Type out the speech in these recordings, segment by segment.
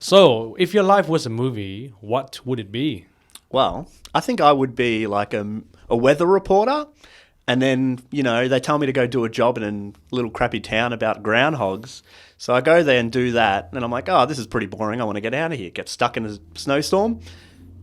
So, if your life was a movie, what would it be? Well, I think I would be like a weather reporter. And then, they tell me to go do a job in a little crappy town about groundhogs. So I go there and do that. And I'm like, oh, this is pretty boring. I want to get out of here. Get stuck in a snowstorm.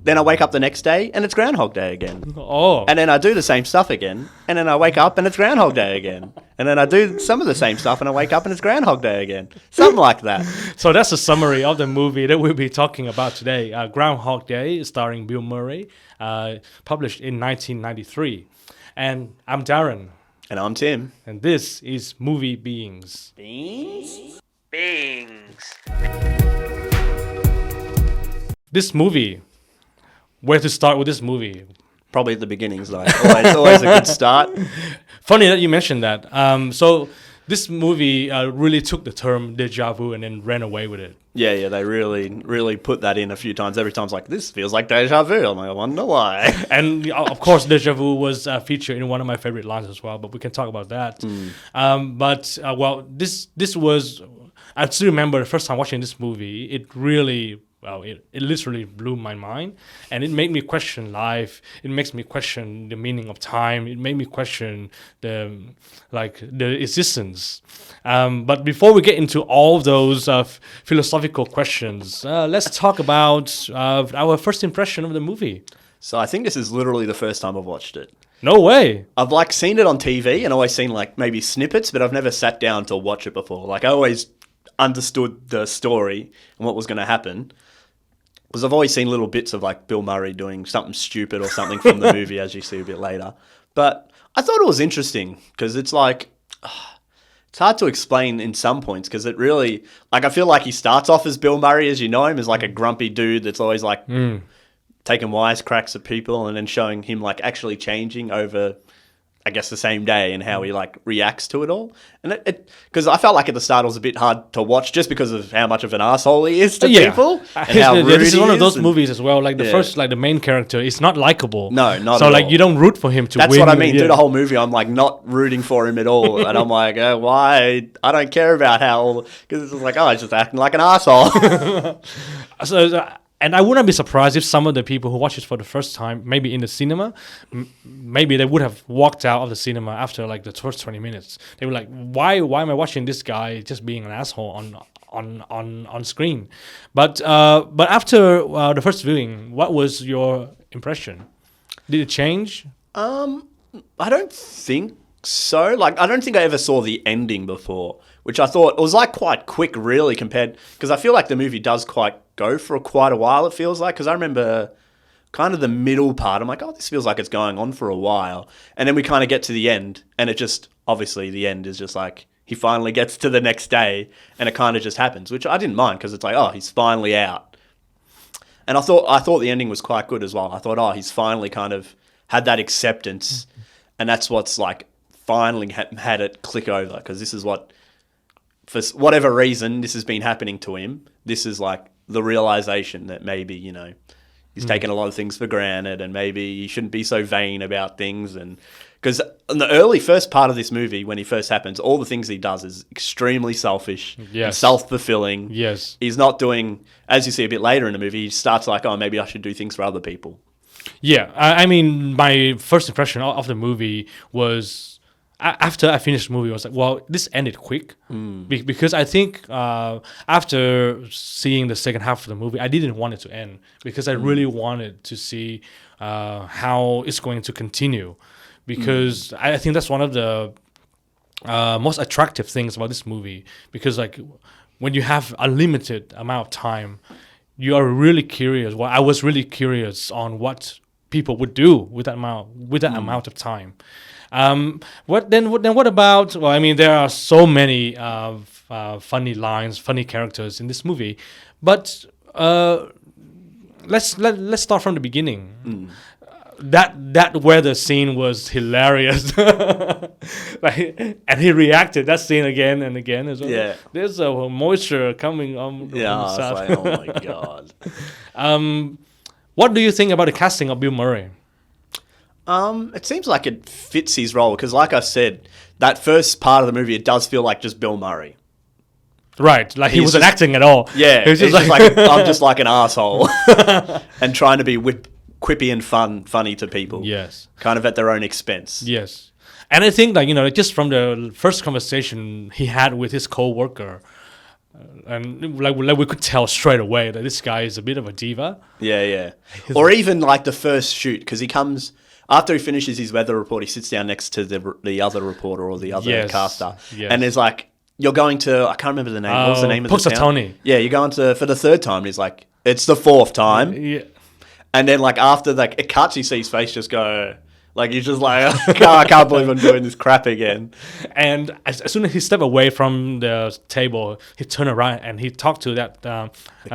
Then I wake up the next day and it's Groundhog Day again. Oh. And then I do the same stuff again. And then I wake up and it's Groundhog Day again. And then I do some of the same stuff and I wake up and it's Groundhog Day again. Something like that. So that's a summary of the movie that we'll be talking about today. Groundhog Day, starring Bill Murray, published in 1993. And I'm Darren. And I'm Tim. And this is Movie Beings. Beings? This movie. Where to start with this movie? Probably at the beginnings, though. Always a good start. Funny that you mentioned that. So this movie really took the term deja vu and then ran away with it. Yeah, they really put that in a few times. Every time it's like, this feels like deja vu. I'm like, I wonder why. And of course, deja vu was featured in one of my favorite lines as well, but we can talk about that. This was, I still remember the first time watching this movie, it really... Well, it literally blew my mind, and it made me question life. It makes me question the meaning of time. It made me question the existence. But before we get into all those philosophical questions, let's talk about our first impression of the movie. So I think this is literally the first time I've watched it. No way. I've seen it on TV and always seen maybe snippets, but I've never sat down to watch it before. I always understood the story and what was going to happen. Because I've always seen little bits of Bill Murray doing something stupid or something from the movie, as you see a bit later. But I thought it was interesting because it's it's hard to explain in some points because it really, I feel like he starts off as Bill Murray as you know him, as a grumpy dude that's always taking wisecracks at people and then showing him actually changing over, I guess, the same day and how he reacts to it all. And because I felt at the start it was a bit hard to watch just because of how much of an asshole he is to people and how rude this is one of those and movies as well. The main character is not likable. No, not so at all. You don't root for him to win. That's what I mean. Through the whole movie, I'm not rooting for him at all, and I'm why? I don't care about how because it's he's just acting like an asshole. And I wouldn't be surprised if some of the people who watch it for the first time, maybe in the cinema, maybe they would have walked out of the cinema after the first 20 minutes. They were like, "Why am I watching this guy just being an asshole on screen?" But after the first viewing, what was your impression? Did it change? I don't think so. I don't think I ever saw the ending before, which I thought it was quite quick, really, compared because I feel the movie does go for quite a while. It feels because I remember kind of the middle part. I'm this feels like it's going on for a while, and then we kind of get to the end, and it just obviously the end is just he finally gets to the next day, and it kind of just happens, which I didn't mind because it's he's finally out, and I thought the ending was quite good as well. I thought he's finally kind of had that acceptance, and that's what's finally had it click over because this is what, for whatever reason, this has been happening to him. This is the realization that maybe, he's taken a lot of things for granted and maybe he shouldn't be so vain about things. And because in the first part of this movie, when he first happens, all the things he does is extremely selfish, and self-fulfilling. Yes. He's not doing, as you see a bit later in the movie, he starts maybe I should do things for other people. Yeah. I mean, my first impression of the movie was... After I finished the movie, I was this ended quick. Because I think after seeing the second half of the movie, I didn't want it to end because I really wanted to see how it's going to continue. Because I think that's one of the most attractive things about this movie. Because when you have a limited amount of time, you are really curious. Well, I was really curious on what people would do with that amount of time. What about? Well, I mean, there are so many funny lines, funny characters in this movie, but let's start from the beginning. That weather scene was hilarious, and he reacted that scene again and again as well. Yeah, there's a moisture coming on. Yeah, on the I was oh my god. What do you think about the casting of Bill Murray? It seems like it fits his role because, like I said, that first part of the movie, it does feel like just Bill Murray. Right, like he He's wasn't just- acting at all. Yeah, He was he's just just like I'm just like an asshole, and trying to be quippy and funny to people. Yes. Kind of at their own expense. Yes. And I think that, just from the first conversation he had with his co-worker, and like we could tell straight away that this guy is a bit of a diva. Yeah. Or even like the first shoot, because he comes after he finishes his weather report, he sits down next to the other reporter or the other caster, and there's like, "You're going to," I can't remember the name. What was the name of the town? Punxsutawney. Yeah, you're going to for the third time. And he's like, "It's the fourth time." Yeah. And then like after like it cuts, you see his face just go. Like he's just like, I can't believe I'm doing this crap again. And as soon as he stepped away from the table, he turned around and he talked to that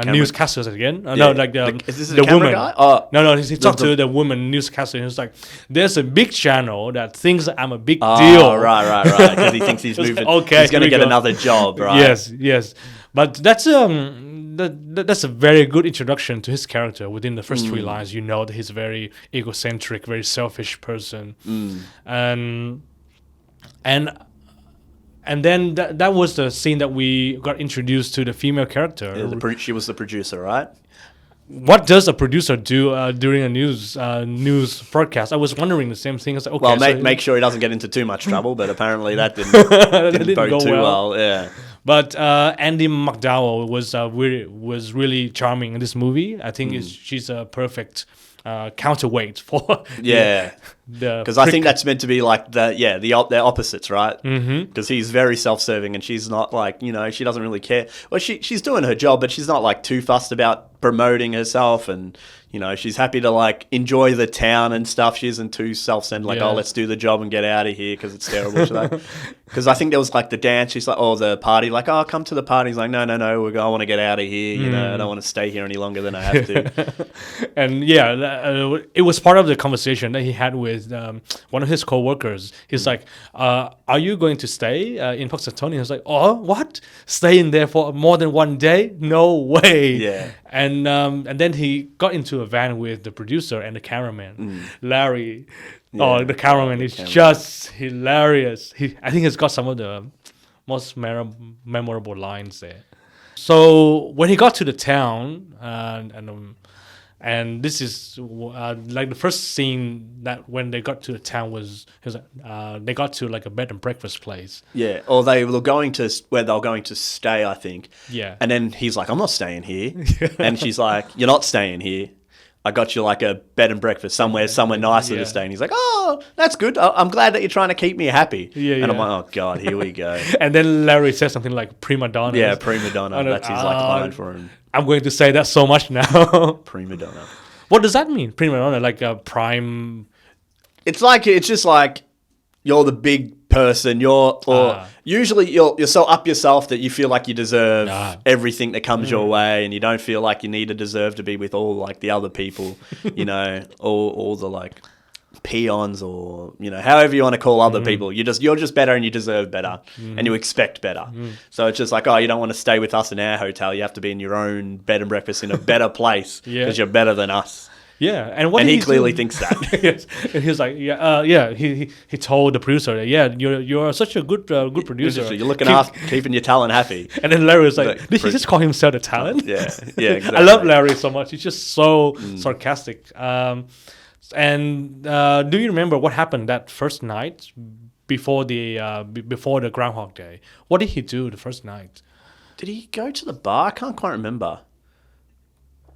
newscaster again. No, like is this the camera woman. guy? Oh, No, he talked to the woman newscaster. And he was like, "There's a big channel that thinks I'm a big oh, deal." right. Because he thinks he's moving. Okay, he's going to here we get go. another job, right? Yes. But that's that's a very good introduction to his character. Within the first 3 lines, you know that he's a very egocentric, very selfish person, and then that was the scene that we got introduced to the female character. Yeah, she was the producer, right? What does a producer do during a news broadcast? I was wondering the same thing. I was like, okay, Well, make sure he doesn't get into too much trouble, but apparently that didn't bode go too well. Yeah. But Andy McDowell was really charming in this movie. I think she's a perfect counterweight for Because I think that's meant to be like they're opposites, right? Because he's very self-serving and she's not like, she doesn't really care. Well, she's doing her job, but she's not like too fussed about promoting herself, and she's happy to like enjoy the town and stuff. She isn't too self-centered, like, oh, let's do the job and get out of here because it's terrible. Because I think there was like the dance, she's like, oh, the party, like, oh, come to the party. He's like, no, I want to get out of here. I don't want to stay here any longer than I have to. And it was part of the conversation that he had with one of his co-workers. He's like, are you going to stay in Punxsutawney? He was like, oh, what? Stay in there for more than one day? No way. Yeah. And then he got into a van with the producer and the cameraman, Larry. Yeah. The cameraman is just hilarious. I think he's got some of the most memorable lines there. So when he got to the town, and this is like the first scene that when they got to the town was they got to like a bed and breakfast place. Yeah, or they were going to where they were going to stay, I think. Yeah. And then he's like, I'm not staying here. And she's like, you're not staying here. I got you like a bed and breakfast somewhere nicer to stay. And he's like, oh, that's good. I'm glad that you're trying to keep me happy. And I'm like, oh, God, here we go. And then Larry says something like prima donna. Yeah, prima donna. That's his like line for him. I'm going to say that so much now. Prima donna. What does that mean? Prima donna, like a prime. It's just like you're the big person. Usually you're so up yourself that you feel like you deserve everything that comes your way, and you don't feel like you need to deserve to be with all like the other people, all the like peons or however you want to call other people. You're just better and you deserve better and you expect better. So it's just like, oh, you don't want to stay with us in our hotel. You have to be in your own bed and breakfast in a better place because you're better than us. Yeah, and he clearly thinks that. Yes, and he's like, He told the producer that, you're such a good producer. You're looking after keeping your talent happy. And then Larry was like, did he just call himself a talent? Yeah, exactly. I love Larry so much. He's just so sarcastic. And do you remember what happened that first night before the Groundhog Day? What did he do the first night? Did he go to the bar? I can't quite remember.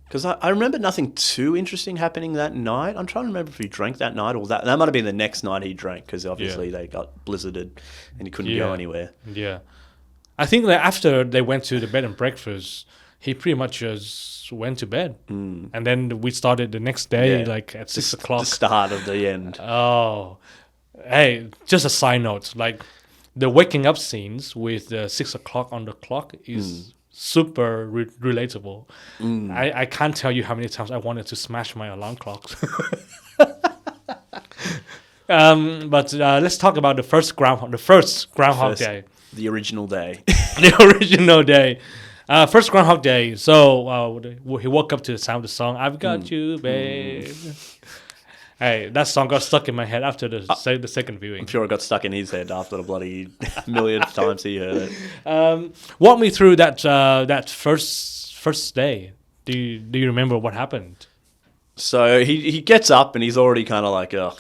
Because I remember nothing too interesting happening that night. I'm trying to remember if he drank that night or that might have been the next night he drank, because obviously they got blizzarded and he couldn't go anywhere. Yeah. I think that after they went to the bed and breakfast, he pretty much just went to bed. And then we started the next day, like at 6 o'clock. The start of the end. Oh. Hey, just a side note. Like the waking up scenes with the 6 o'clock on the clock is super relatable. I can't tell you how many times I wanted to smash my alarm clocks. But let's talk about the first Groundhog Day. The original day. The original day. First Groundhog Day. So he woke up to the sound of the song, I've Got You, Babe. Hey, that song got stuck in my head after the second viewing. I'm sure it got stuck in his head after the bloody millionth times he heard it. Walk me through that first day. Do you remember what happened? So he gets up and he's already kind of like, ugh.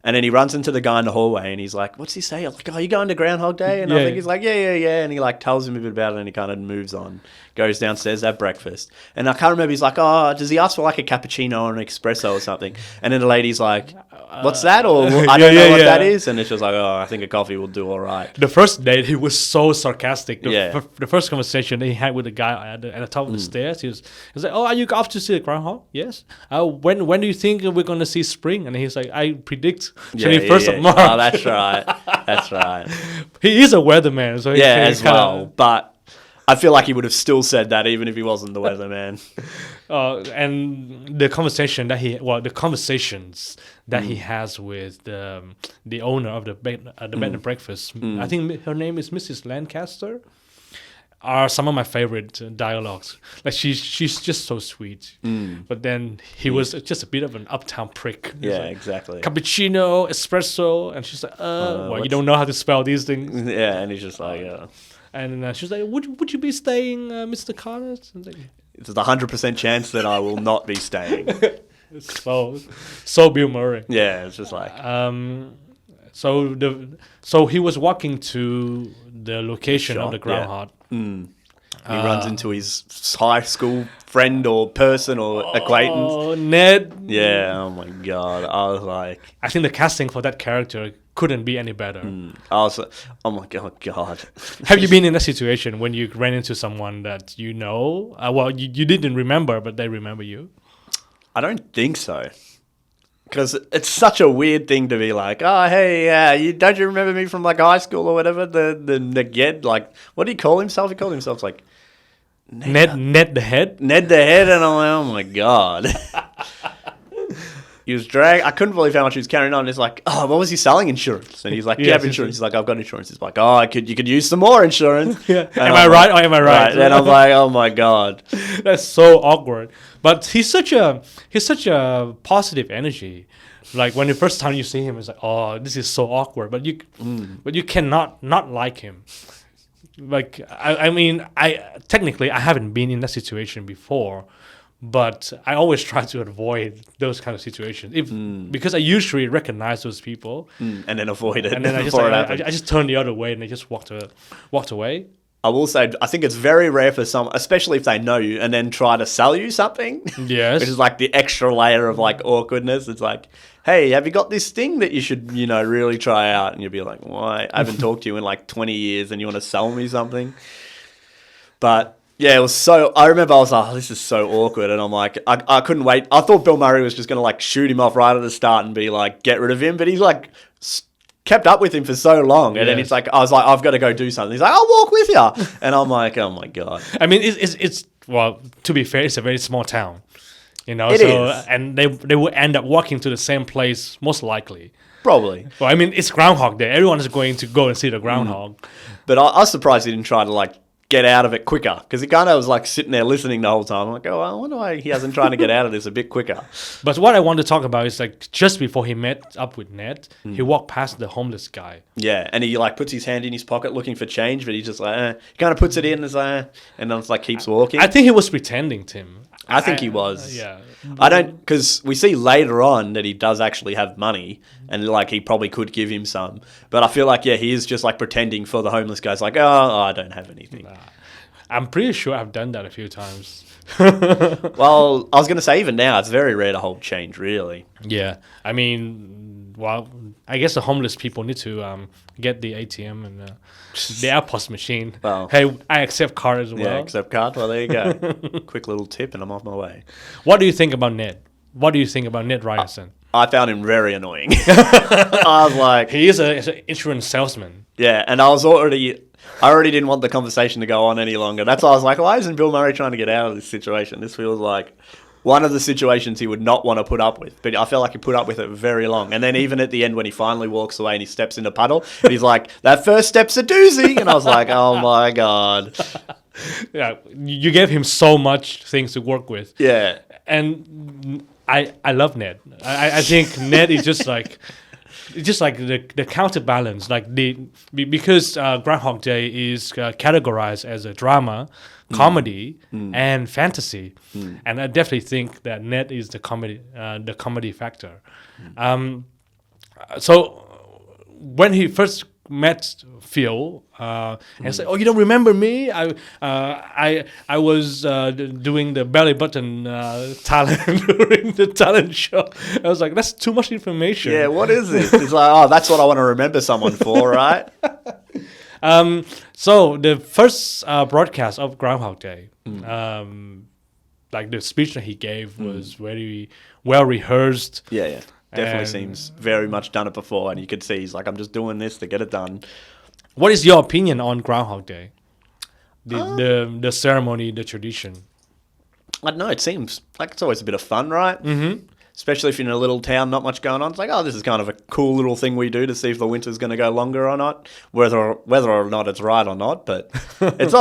And then he runs into the guy in the hallway and he's like, what's he say? I'm like, oh, you going to Groundhog Day? And I think he's like, yeah. And he like tells him a bit about it and he kind of moves on, goes downstairs, have breakfast. And I can't remember, he's like, oh, does he ask for like a cappuccino or an espresso or something? And then the lady's like, what's that? Or I don't know what that is. And it's just like, oh, I think a coffee will do all right. The first date, he was so sarcastic. The first conversation that he had with the guy at the top of the stairs, he was like, oh, are you off to see the groundhog? Yes. When do you think we're going to see spring? And he's like, I predict 21st of March. Oh, that's right. That's right. He is a weatherman. So as well. But I feel like he would have still said that even if he wasn't the weatherman. And the conversations that he has with the owner of the bed and breakfast, I think her name is Mrs. Lancaster, are some of my favorite dialogues. Like she's just so sweet, but then he was just a bit of an uptown prick. Yeah, like, exactly. Cappuccino, espresso, and she's like, well, you don't know how to spell these things. Yeah, and he's just like, And she's like, would you be staying, Mr. Carter? Like, it's a 100% chance that I will not be staying. so Bill Murray. Yeah, it's just like. So he was walking to the location of the groundhog. Yeah. He runs into his high school friend or person or acquaintance. Oh, Ned. Yeah, oh my God. I was like... I think the casting for that character couldn't be any better. I was like, oh my God. Have you been in a situation when you ran into someone that you know? You didn't remember, but they remember you? I don't think so. Because it's such a weird thing to be like, oh, hey, don't you remember me from like high school or whatever? The Neged, like, what did he call himself? He called himself like... Ned the Head? Ned the Head, and I'm like, oh my God. He was dragged. I couldn't believe how much he was carrying on. It's like, oh, what was he selling? Insurance. And he's like, do you have insurance? He's like, I've got insurance. He's like, oh, you could use some more insurance. Am I right? Oh, am I right? And I'm like, oh my God. That's so awkward. But he's such a positive energy. Like when the first time you see him, it's like, oh, this is so awkward. But you cannot not like him. Like I mean, technically I haven't been in that situation before, but I always try to avoid those kind of situations because I usually recognize those people and then avoid it. And then I just turn the other way and I just walked away. I will say, I think it's very rare for some, especially if they know you, and then try to sell you something. Yes. Which is like the extra layer of like awkwardness. It's like, hey, have you got this thing that you should, really try out? And you'll be like, why? I haven't talked to you in like 20 years and you want to sell me something? But yeah, it was so, I remember I was like, oh, this is so awkward. And I'm like, I couldn't wait. I thought Bill Murray was just going to like shoot him off right at the start and be like, get rid of him. But he's like... kept up with him for so long, and then it's like I was like, I've got to go do something. He's like, I'll walk with you, and I'm like, oh my God. I mean, it's well, to be fair, it's a very small town, It is. And they will end up walking to the same place most likely. Probably. Well, I mean, it's Groundhog Day. Everyone is going to go and see the groundhog. But I was surprised he didn't try to like get out of it quicker, because he kind of was like sitting there listening the whole time. I'm like, oh, I wonder why he hasn't tried to get out of this a bit quicker. But what I want to talk about is like just before he met up with Ned, he walked past the homeless guy. Yeah, and he like puts his hand in his pocket looking for change, but he just like he kind of puts it in and then it's like keeps walking. I think he was pretending, Tim. I think he was. Yeah. I don't, because we see later on that he does actually have money and like he probably could give him some. But I feel like, yeah, he is just like pretending for the homeless guys, like, oh, I don't have anything. Nah. I'm pretty sure I've done that a few times. Well, I was going to say even now, it's very rare to hold change, really. Yeah. I mean, well, I guess the homeless people need to get the ATM and the AirPods machine. Well, hey, I accept card as well. Yeah, accept card. Well, there you go. Quick little tip and I'm off my way. What do you think about Ned? What do you think about Ned Ryerson? I found him very annoying. I was like... He is an insurance salesman. Yeah, and I already didn't want the conversation to go on any longer. That's why I was like, why isn't Bill Murray trying to get out of this situation? This feels like one of the situations he would not want to put up with. But I felt like he put up with it very long. And then even at the end when he finally walks away and he steps in the puddle, and he's like, that first step's a doozy. And I was like, oh my God. Yeah, you gave him so much things to work with. Yeah. And I love Ned. I think Ned is just like the counterbalance, like because Groundhog Day is categorized as a drama, comedy, and fantasy, and I definitely think that Ned is the comedy factor. So when he first met Phil, and said, "Oh, you don't remember me? I was doing the belly button talent during the talent show." I was like, "That's too much information." Yeah, what is this? It's like, oh, that's what I want to remember someone for, right? So the first broadcast of Groundhog Day, like the speech that he gave was very well rehearsed. Yeah. Definitely seems very much done it before, and you could see he's like, I'm just doing this to get it done. What is your opinion on Groundhog Day? The ceremony, the tradition? I don't know, it seems like it's always a bit of fun, right? Mm-hmm. Especially if you're in a little town, not much going on. It's like, oh, this is kind of a cool little thing we do to see if the winter's going to go longer or not, whether or not it's right or not. But it's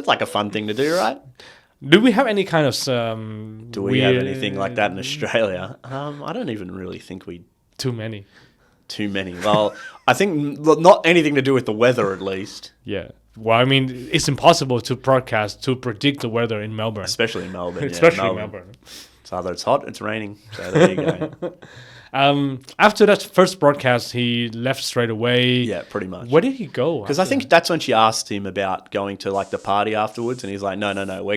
like a fun thing to do, right? Do we have any kind of Do we have anything like that in Australia? I don't even really think we... Too many. Well, I think not anything to do with the weather, at least. Yeah. Well, I mean, it's impossible to predict the weather in Melbourne. Especially in Melbourne. Especially in Melbourne. It's either it's hot, it's raining. So there you go. After that first broadcast, he left straight away. Yeah, pretty much. Where did he go? Because I think that's when she asked him about going to like the party afterwards, and he's like, "No, we're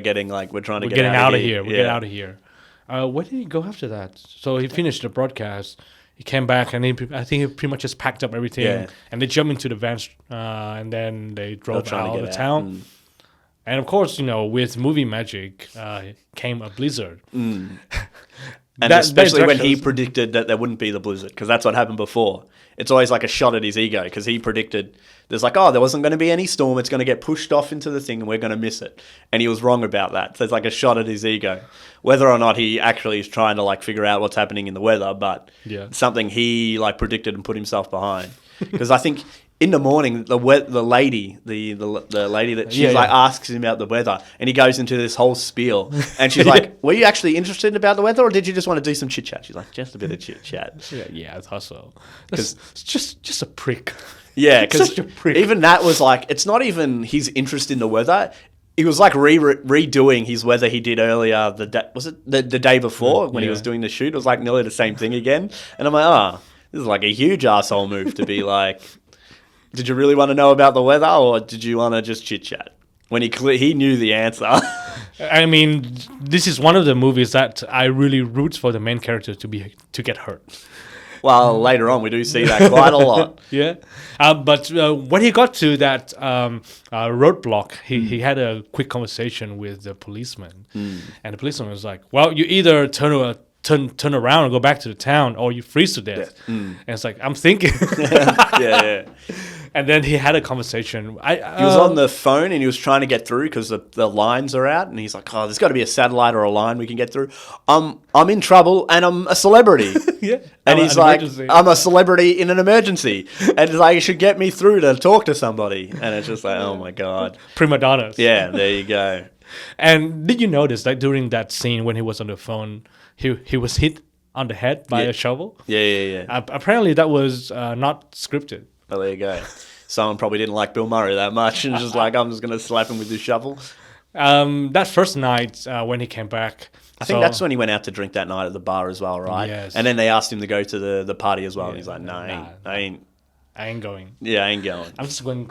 trying to get out of here. We're getting out of here." Where did he go after that? So he finished the broadcast. He came back, and I think he pretty much just packed up everything, and they jumped into the van, and then they drove out of the town. And of course, with movie magic came a blizzard. And especially when he predicted that there wouldn't be the blizzard, because that's what happened before. It's always like a shot at his ego, because he predicted there's like, oh, there wasn't going to be any storm. It's going to get pushed off into the thing and we're going to miss it. And he was wrong about that. So it's like a shot at his ego. Whether or not he actually is trying to like figure out what's happening in the weather, but something he like predicted and put himself behind. Because I think in the morning, the lady that she asks him about the weather, and he goes into this whole spiel, and she's like, "Were you actually interested about the weather, or did you just want to do some chit chat?" She's like, "Just a bit of chit chat." Yeah, I thought so. Because it's just a prick. Yeah, because even that was like, it's not even his interest in the weather. He was like redoing his weather he did earlier. The day before when he was doing the shoot? It was like nearly the same thing again, and I'm like, oh, this is like a huge asshole move to be like. Did you really want to know about the weather, or did you want to just chit-chat? When he knew the answer. I mean, this is one of the movies that I really root for the main character to get hurt. Well, later on, we do see that quite a lot. Yeah. But when he got to that roadblock, he had a quick conversation with the policeman. And the policeman was like, well, you either turn around and go back to the town, or you freeze to death. And it's like, I'm thinking. Yeah. And then he had a conversation. He was on the phone and he was trying to get through because the lines are out. And he's like, oh, there's got to be a satellite or a line we can get through. I'm in trouble and I'm a celebrity. And he's like, I'm a celebrity in an emergency. And he's like, you should get me through to talk to somebody. And it's just like, oh my God. Prima donnas. Yeah, there you go. And did you notice that during that scene when he was on the phone, he was hit on the head by a shovel? Yeah. Apparently that was not scripted. Oh, there you go. Someone probably didn't like Bill Murray that much and just like, I'm just going to slap him with this shovel. That first night when he came back. I think that's when he went out to drink that night at the bar as well, right? Yes. And then they asked him to go to the party as well. And he's like, no, I ain't going. Yeah, I ain't going. I'm just going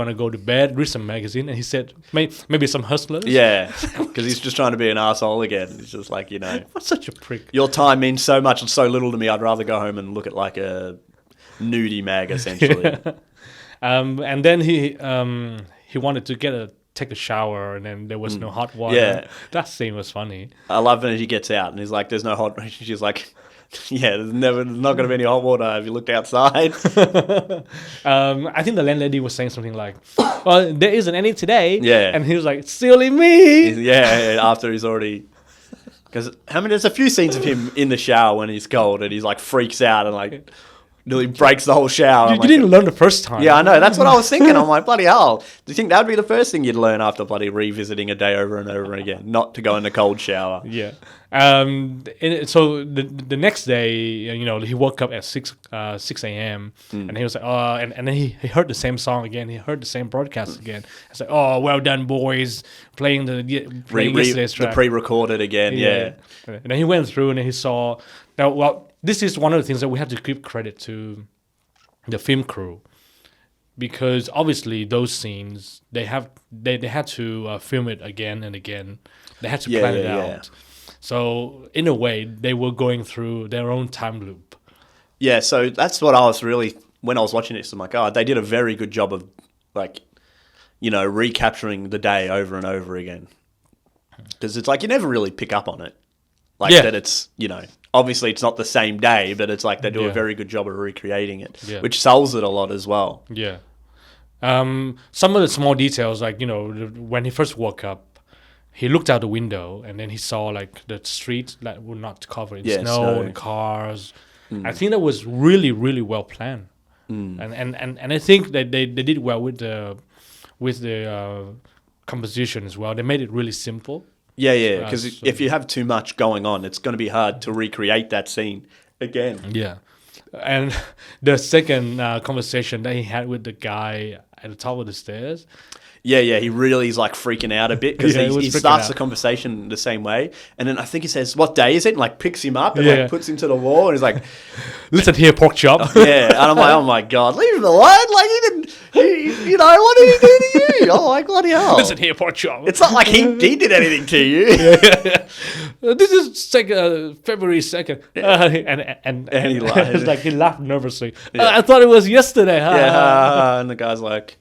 to go to bed, read some magazine. And he said, maybe some Hustlers. Yeah, because he's just trying to be an asshole again. He's just like, What's such a prick? Your time means so much and so little to me. I'd rather go home and look at like a nudie mag, essentially. And then he wanted to take a shower, and then there was no hot water. Yeah. That scene was funny. I love when he gets out and he's like, there's no hot water. She's like, yeah, there's not going to be any hot water. Have you looked outside? I think the landlady was saying something like, well, there isn't any today. Yeah. And he was like, silly me. Yeah, after he's already... Because there's a few scenes of him in the shower when he's cold and he's like freaks out and like... nearly breaks the whole shower. You didn't learn the first time. Yeah, I know. That's what I was thinking. I'm like, bloody hell. Do you think that would be the first thing you'd learn after bloody revisiting a day over and over again? Not to go in a cold shower. Yeah. So the next day, he woke up at 6 a.m. and he was like, oh, and then he heard the same song again. He heard the same broadcast again. It's like, oh, well done, boys, playing yesterday's track. The pre-recorded again, yeah. And then he went through and he saw. Now, well, this is one of the things that we have to give credit to the film crew, because obviously those scenes they had to film it again and again. They had to plan it out. So in a way, they were going through their own time loop. Yeah, so that's what I was really, when I was watching this, I'm like, oh, they did a very good job of, like, recapturing the day over and over again. Because it's like you never really pick up on it. Like that it's, obviously it's not the same day, but it's like they do a very good job of recreating it, which sells it a lot as well. Yeah. Some of the small details, like, when he first woke up, he looked out the window and then he saw like the street that were not covered in snow and cars. I think that was really, really well planned. And I think that they did well with the composition as well. They made it really simple. Yeah, because if you have too much going on, it's going to be hard to recreate that scene again. Yeah. And the second conversation that he had with the guy at the top of the stairs. Yeah, he really is like freaking out a bit because he starts the conversation the same way. And then I think he says, what day is it? And like picks him up and like puts him to the wall. And he's like, listen here, pork chop. And I'm like, oh my God, leave him alone. Like he didn't, what did he do to you? Oh my bloody hell. Listen here, pork chop. It's not like he did anything to you. This is February 2nd. And he laughed. It's like he laughed nervously. I thought it was yesterday. And the guy's like,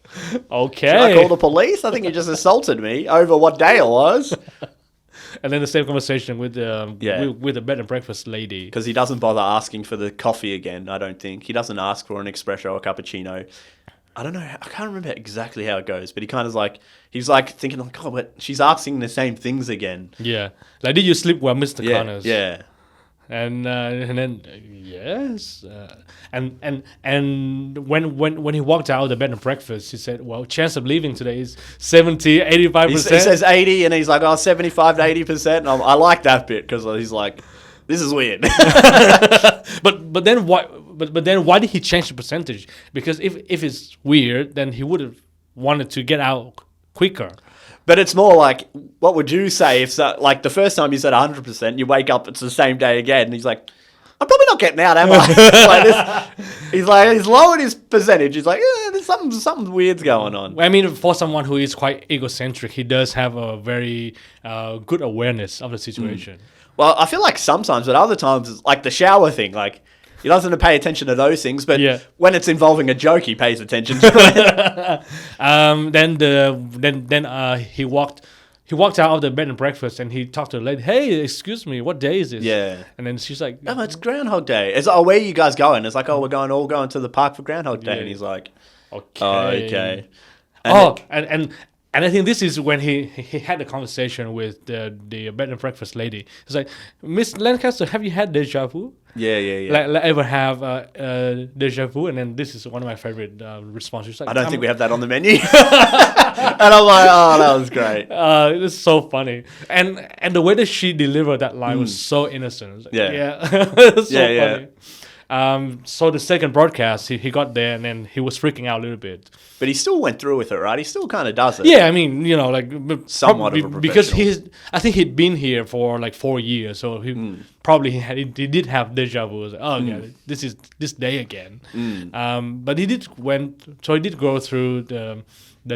okay. Should I call the police? I think you just assaulted me over what day it was. And then the same conversation with the bed and breakfast lady. Because he doesn't bother asking for the coffee again, I don't think. He doesn't ask for an espresso or a cappuccino. I don't know. I can't remember exactly how it goes, but he kind of he's like thinking like, oh, but she's asking the same things again. Yeah. Like, did you sleep well, Mr. Connors? Yeah. And then yes, and when he walked out of the bed and breakfast, he said, "Well, chance of leaving today is 70-85%." He says 80, and he's like, "Oh, 75 to 80%." I like that bit because he's like, "This is weird." but then why? But then why did he change the percentage? Because if it's weird, then he would have wanted to get out quicker. But it's more like, what would you say if, like, the first time you said 100%, you wake up, it's the same day again, and he's like, I'm probably not getting out, am I? He's lowered his percentage. He's like, there's something weird's going on. I mean, for someone who is quite egocentric, he does have a very good awareness of the situation. Well, I feel like sometimes, but other times, it's like the shower thing, like, he doesn't pay attention to those things, but when it's involving a joke, he pays attention to it. Then he walked out of the bed and breakfast and he talked to the lady. Hey, excuse me, what day is this? Yeah. And then she's like, "Oh, it's Groundhog Day." It's where are you guys going? It's like, "Oh, we're all going to the park for Groundhog Day." And he's like, "Okay, oh, okay." And I think this is when he had a conversation with the bed and breakfast lady. He's like, "Miss Lancaster, have you had deja vu?" Yeah. Like ever have deja vu? And then this is one of my favorite responses. Like, I don't think we have that on the menu. And I'm like, oh, that was great. It was so funny. And the way that she delivered that line was so innocent. Like, it was so funny. So the second broadcast, he got there and then he was freaking out a little bit. But he still went through with it, right? He still kind of does it. Yeah, I mean, like somewhat of a professional. Because I think he'd been here for like 4 years, so he probably he did have deja vu. Like, oh yeah, this is this day again. But he did go through the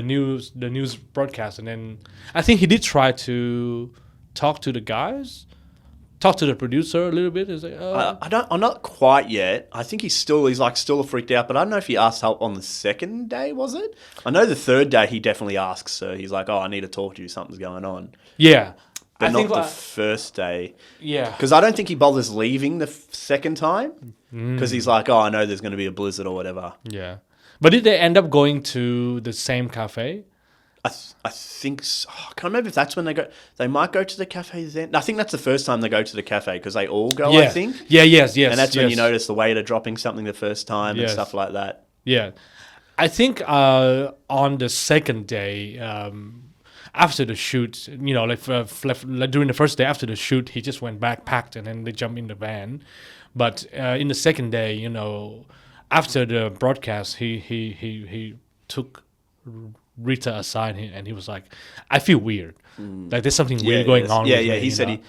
news broadcast, and then I think he did try to talk to the guys. Talk to the producer a little bit. Is like, I'm not quite yet. I think he's still freaked out, but I don't know if he asked help on the second day. Was it? I know the third day he definitely asks. So he's like, "Oh, I need to talk to you. Something's going on." Yeah, but not the first day. Yeah, because I don't think he bothers leaving the second time because he's like, "Oh, I know there's going to be a blizzard or whatever." Yeah, but did they end up going to the same cafe? I think so. I can't remember if that's when they go. They might go to the cafe then. I think that's the first time they go to the cafe because they all go, I think. Yeah, yes. And that's when you notice the waiter dropping something the first time and stuff like that. Yeah. I think on the second day, after the shoot, like during the first day after the shoot, he just went back, packed, and then they jumped in the van. But in the second day, after the broadcast, he took Rita aside and he was like, I feel weird. Like there's something weird going on. Yeah, with me, he said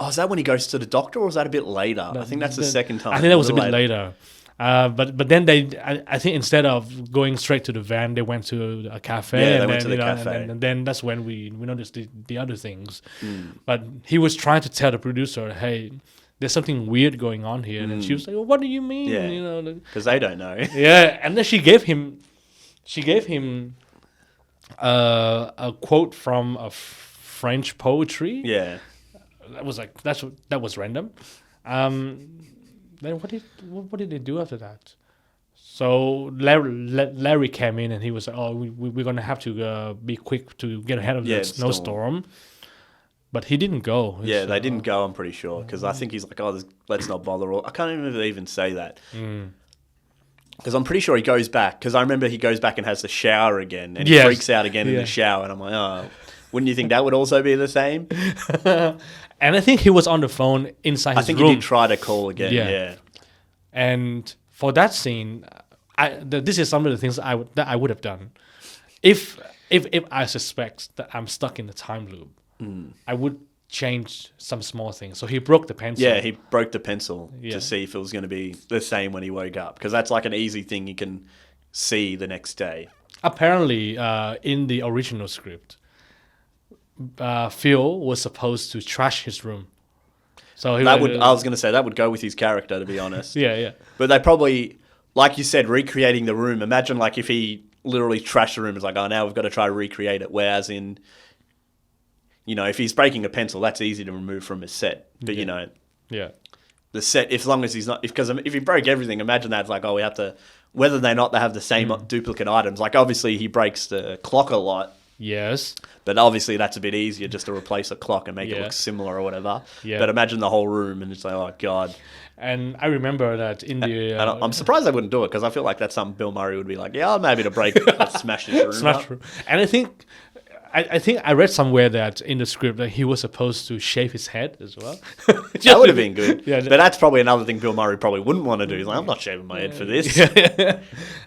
is that when he goes to the doctor, or was that a bit later? I think that's the second time. I think that was a bit later. But then I think instead of going straight to the van, they went to a cafe. Yeah, and they went then, to the cafe. And then that's when we noticed the other things. But he was trying to tell the producer, hey, there's something weird going on here. And she was like, well, what do you mean? Yeah, because they don't know. Yeah, and then she gave him a quote from a French poetry. Yeah. That was random. Then what did they do after that? So Larry came in and he was like, "Oh, we're gonna have to be quick to get ahead of the snowstorm." But he didn't go. They didn't go. I'm pretty sure because I think he's like, "Oh, let's not bother." I can't even say that because I'm pretty sure he goes back. Because I remember he goes back and has the shower again, and he freaks out again in the shower, and I'm like, "Oh, wouldn't you think that would also be the same?" And I think he was on the phone inside his room. He did try to call again, yeah. And for that scene, this is some of the things that I would have done. If I suspect that I'm stuck in the time loop, I would change some small things. So he broke the pencil. Yeah, he broke the pencil to see if it was going to be the same when he woke up. Because that's like an easy thing you can see the next day. Apparently, in the original script, Phil was supposed to trash his room. So I was going to say that would go with his character, to be honest. Yeah. But they probably, like you said, recreating the room. Imagine like if he literally trashed the room, it's like, oh, now we've got to try to recreate it. Whereas in, if he's breaking a pencil, that's easy to remove from his set. But the set, as long as he's not, because if he broke everything, imagine that's like, oh, we have to, whether or not they have the same duplicate items. Like obviously he breaks the clock a lot. Yes. But obviously that's a bit easier just to replace a clock and make it look similar or whatever. Yeah. But imagine the whole room and it's like, oh, God. And I remember that in the... and I'm surprised they wouldn't do it because I feel like that's something Bill Murray would be like, yeah, I'm happy to smash this room up. And I think I read somewhere that in the script that he was supposed to shave his head as well. That would have been good. Yeah, but that's probably another thing Bill Murray probably wouldn't want to do. He's like, I'm not shaving my head for this.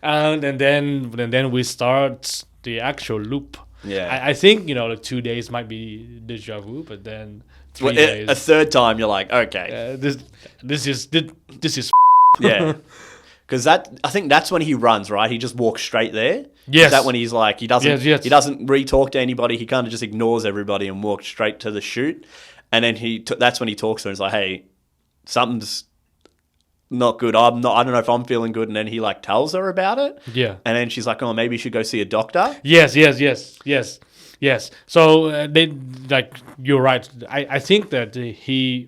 And then we start the actual loop. Yeah, I think the 2 days might be deja vu, but then 3 days. A third time, you're like, okay, this is yeah, because I think that's when he runs, right? He just walks straight there. Yes, is that when he's like he doesn't re-talk to anybody. He kind of just ignores everybody and walks straight to the shoot, and then that's when he talks to her and he's like, hey, something's not good. I don't know if I'm feeling good. And then he like tells her about it. Yeah. And then she's like, oh, maybe you should go see a doctor. Yes. So you're right. I think that he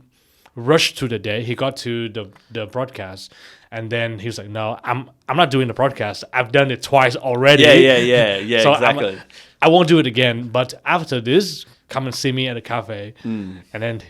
rushed to the day. He got to the broadcast, and then he was like, no, I'm not doing the broadcast. I've done it twice already. Yeah. So exactly. I won't do it again. But after this, come and see me at a cafe. And then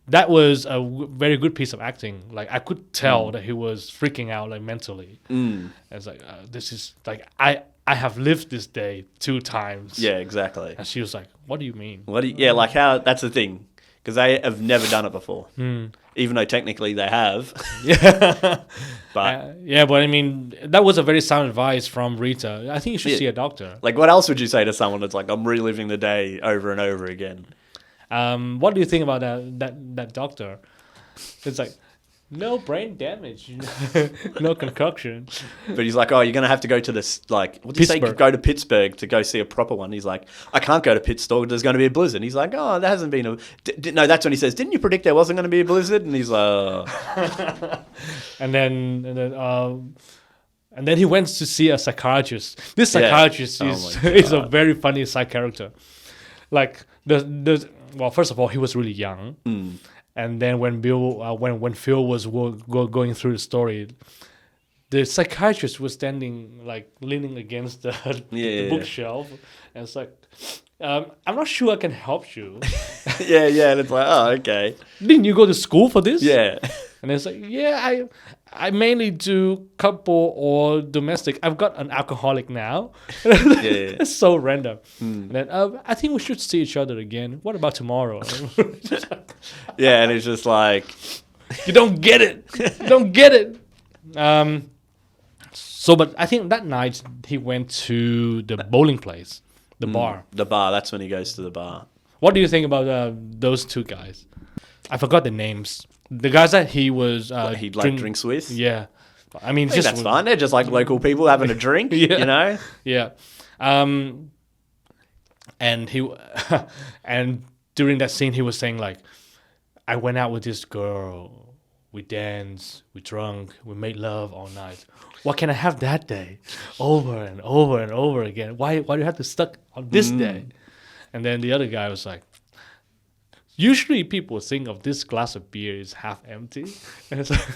that was a very good piece of acting. Like I could tell that he was freaking out like mentally. It's like this is like I have lived this day 2 times. Yeah, exactly. And she was like, "What do you mean?" Like how? That's the thing because they have never done it before. Even though technically they have. Yeah. But but I mean that was a very sound advice from Rita. I think you should see a doctor. Like what else would you say to someone that's like I'm reliving the day over and over again? What do you think about that doctor? It's like no brain damage, no concoction. But he's like, oh, you're gonna have to go to this what do you say? Go to Pittsburgh to go see a proper one. He's like, I can't go to Pittsburgh. There's going to be a blizzard. He's like, oh, there hasn't been a. No, that's when he says, didn't you predict there wasn't going to be a blizzard? And he's like, and then he went to see a psychiatrist. This psychiatrist is a very funny side character. Like well, first of all, he was really young, and then when when Phil was going through the story, the psychiatrist was standing like leaning against the bookshelf, and it's like, I'm not sure I can help you. And it's like, oh, okay. Didn't you go to school for this? Yeah. And it's like, yeah, I mainly do couple or domestic. I've got an alcoholic now. Yeah. It's so random. And then I think we should see each other again. What about tomorrow? Yeah, and it's just like, You don't get it. You don't get it. But I think that night he went to the bowling place, the bar. the bar. That's when he goes to the bar. What do you think about those two guys? I forgot the names. The guys that he was He'd like drinks with. Yeah, I mean, I think that's fine. They're just like local people having a drink. Yeah. You know. Yeah, and he and during that scene he was saying like, I went out with this girl, we danced, we drunk, we made love all night. What can I have that day? Over and over and over again. Why do you have to stuck on this day? And then the other guy was like, usually people think of this glass of beer is half empty. And it's like,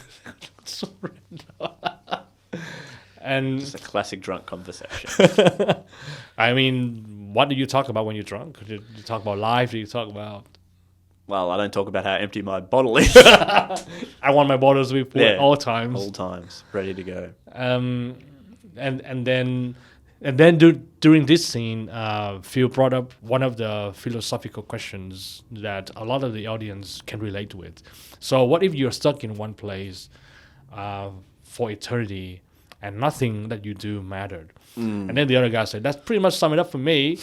so random. And It's a classic drunk conversation. I mean, what do you talk about when you're drunk? Do you talk about life? Do you talk about... Well, I don't talk about how empty my bottle is. I want my bottles to be full at all times. All times, ready to go. And then during this scene, Phil brought up one of the philosophical questions that a lot of the audience can relate with. So, what if you're stuck in one place for eternity and nothing that you do mattered? And then the other guy said, "That's pretty much sum it up for me."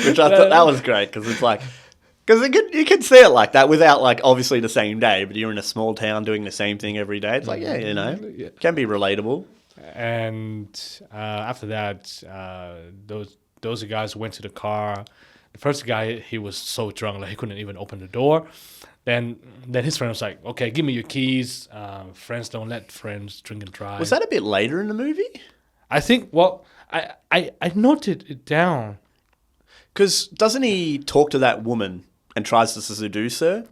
Which I thought that was great because it's like, because you can see it like that without like obviously the same day, but you're in a small town doing the same thing every day. It's like, yeah, you know, can be relatable. And after that, those guys went to the car. The first guy, he was so drunk like he couldn't even open the door. Then his friend was like, "Okay, give me your keys. Friends don't let friends drink and drive." Was that a bit later in the movie? I think. Well, I noted it down. Because doesn't he talk to that woman and tries to seduce her?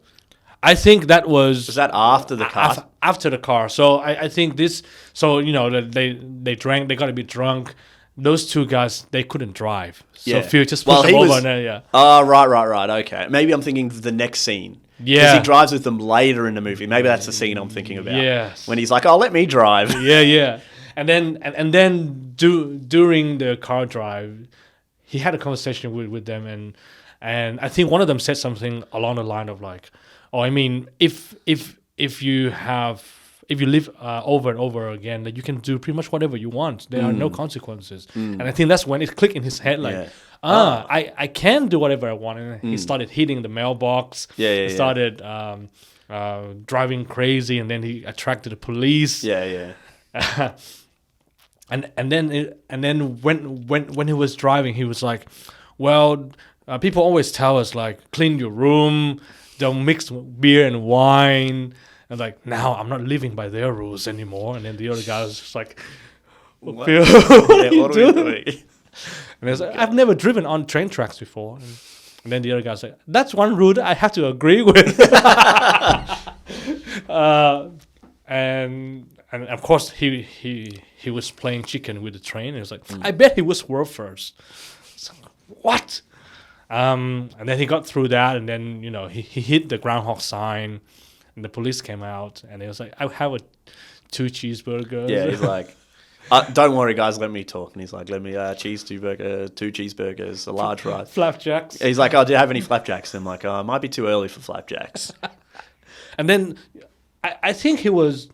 I think that was that after the car? After the car. So I think this. So you know they drank. They got to be drunk. Those two guys, they couldn't drive. So Phil just pushed them over. And then, yeah. Oh, right. Okay. Maybe I'm thinking of the next scene. Yeah. Because he drives with them later in the movie. Maybe that's the scene I'm thinking about. Yes. When he's like, "Oh, let me drive." Yeah. And then during the car drive, he had a conversation with them, and I think one of them said something along the line of like, "Oh, I mean, if you live over and over again, that you can do pretty much whatever you want. There are no consequences." And I think that's when it clicked in his head, like, I can do whatever I want. And he started hitting the mailbox. He started driving crazy, and then he attracted the police. Yeah. And then when he was driving, he was like, "Well, people always tell us like clean your room, don't mix beer and wine." And like, now I'm not living by their rules anymore. And then the other guy was just like, "What are you doing?" And I was like, "I've never driven on train tracks before." And then the other guy was like, "That's one rule I have to agree with." And of course he was playing chicken with the train. And he was like, "I bet he was world first." So, what? And then he got through that, and then he hit the Groundhog sign, and the police came out, and he was like, "I have 2 cheeseburgers." Yeah, he's like, "Don't worry, guys, let me talk." And he's like, "Let me 2 cheeseburgers, a large rice, flapjacks." He's like, "Oh, do you have any flapjacks?" And I'm like, "Oh, it might be too early for flapjacks." And then I think he was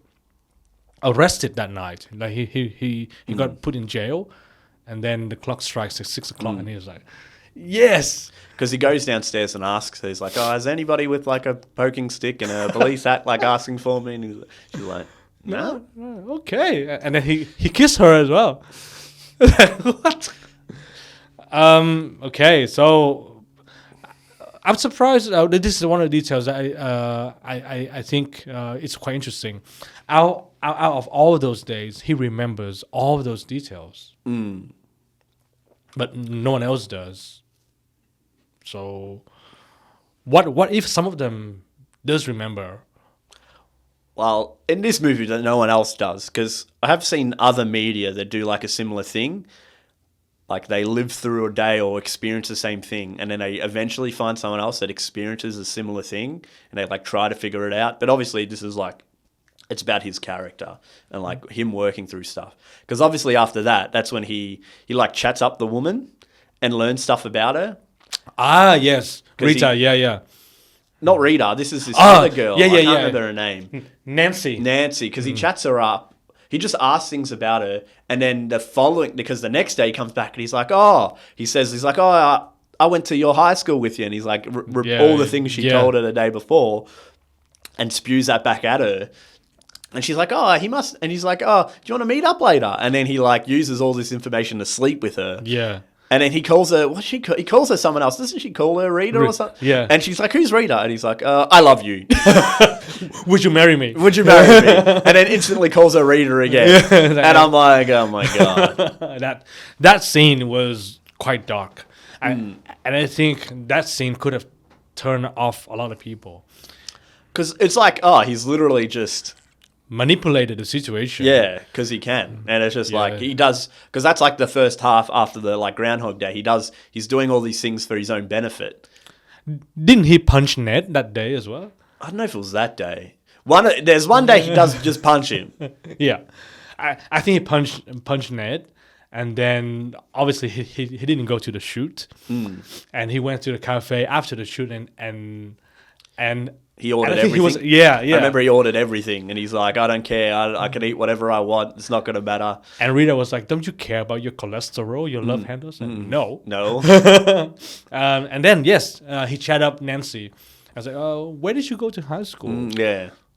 arrested that night. Like he got put in jail, and then the clock strikes at 6 o'clock, and he was like, "Yes." Because he goes downstairs and asks, he's like, "Oh, is anybody with like a poking stick and a police hat like asking for me?" And she's like, "No." Okay. And then he kissed her as well. What? Okay, so I'm surprised. This is one of the details that I think it's quite interesting. Out of all of those days, he remembers all of those details, but no one else does. So, what if some of them does remember? Well, in this movie, that no one else does, because I have seen other media that do like a similar thing. like they live through a day or experience the same thing, and then they eventually find someone else that experiences a similar thing, and they like try to figure it out. But obviously, this is like it's about his character and like him working through stuff. Because obviously after that, that's when he like chats up the woman and learns stuff about her. Ah, yes, Rita. Yeah. Not Rita. This is this other girl. I can't remember her name. Nancy, because he chats her up. He just asks things about her, and then because the next day he comes back and he's like, I went to your high school with you, and he's like, all the things she told her the day before, and spews that back at her. And she's like, he must, and he's like, do you want to meet up later? And then he like uses all this information to sleep with her. Yeah. And then he calls her, he calls her someone else. Doesn't she call her Rita or something? Yeah. And she's like, who's Rita? And he's like, I love you. Would you marry me? Would you marry me? And then instantly calls her Rita again. And I'm like, oh my God. That scene was quite dark. And I think that scene could have turned off a lot of people. Because it's like, he's literally just manipulated the situation. Yeah, because he can. And it's just like, he does, because that's like the first half after the like Groundhog Day. He's doing all these things for his own benefit. Didn't he punch Ned that day as well? I don't know if it was that day. There's one day he does just punch him. Yeah. I think he punched Ned. And then obviously he didn't go to the shoot. And he went to the cafe after the shoot and he ordered everything. I remember he ordered everything, and he's like, I don't care. I can eat whatever I want. It's not going to matter. And Rita was like, don't you care about your cholesterol, your love handles? And no. And then, he chatted up Nancy. I was like, where did you go to high school?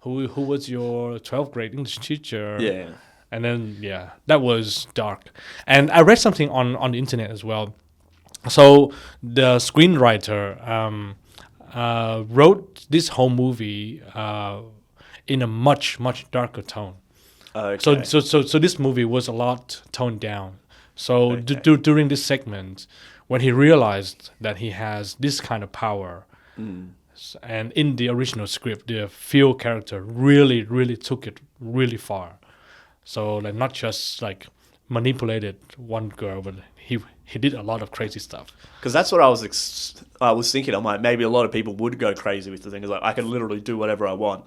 Who was your 12th grade English teacher? Yeah. And then, that was dark. And I read something on the internet as well. So the screenwriter wrote this whole movie in a much, much darker tone. Okay. So this movie was a lot toned down. So during this segment, when he realized that he has this kind of power, and in the original script, the Phil character really, really took it really far. So like not just like manipulated one girl, but he did a lot of crazy stuff. Because that's what I was thinking. I'm like, maybe a lot of people would go crazy with the thing. It's like, I can literally do whatever I want,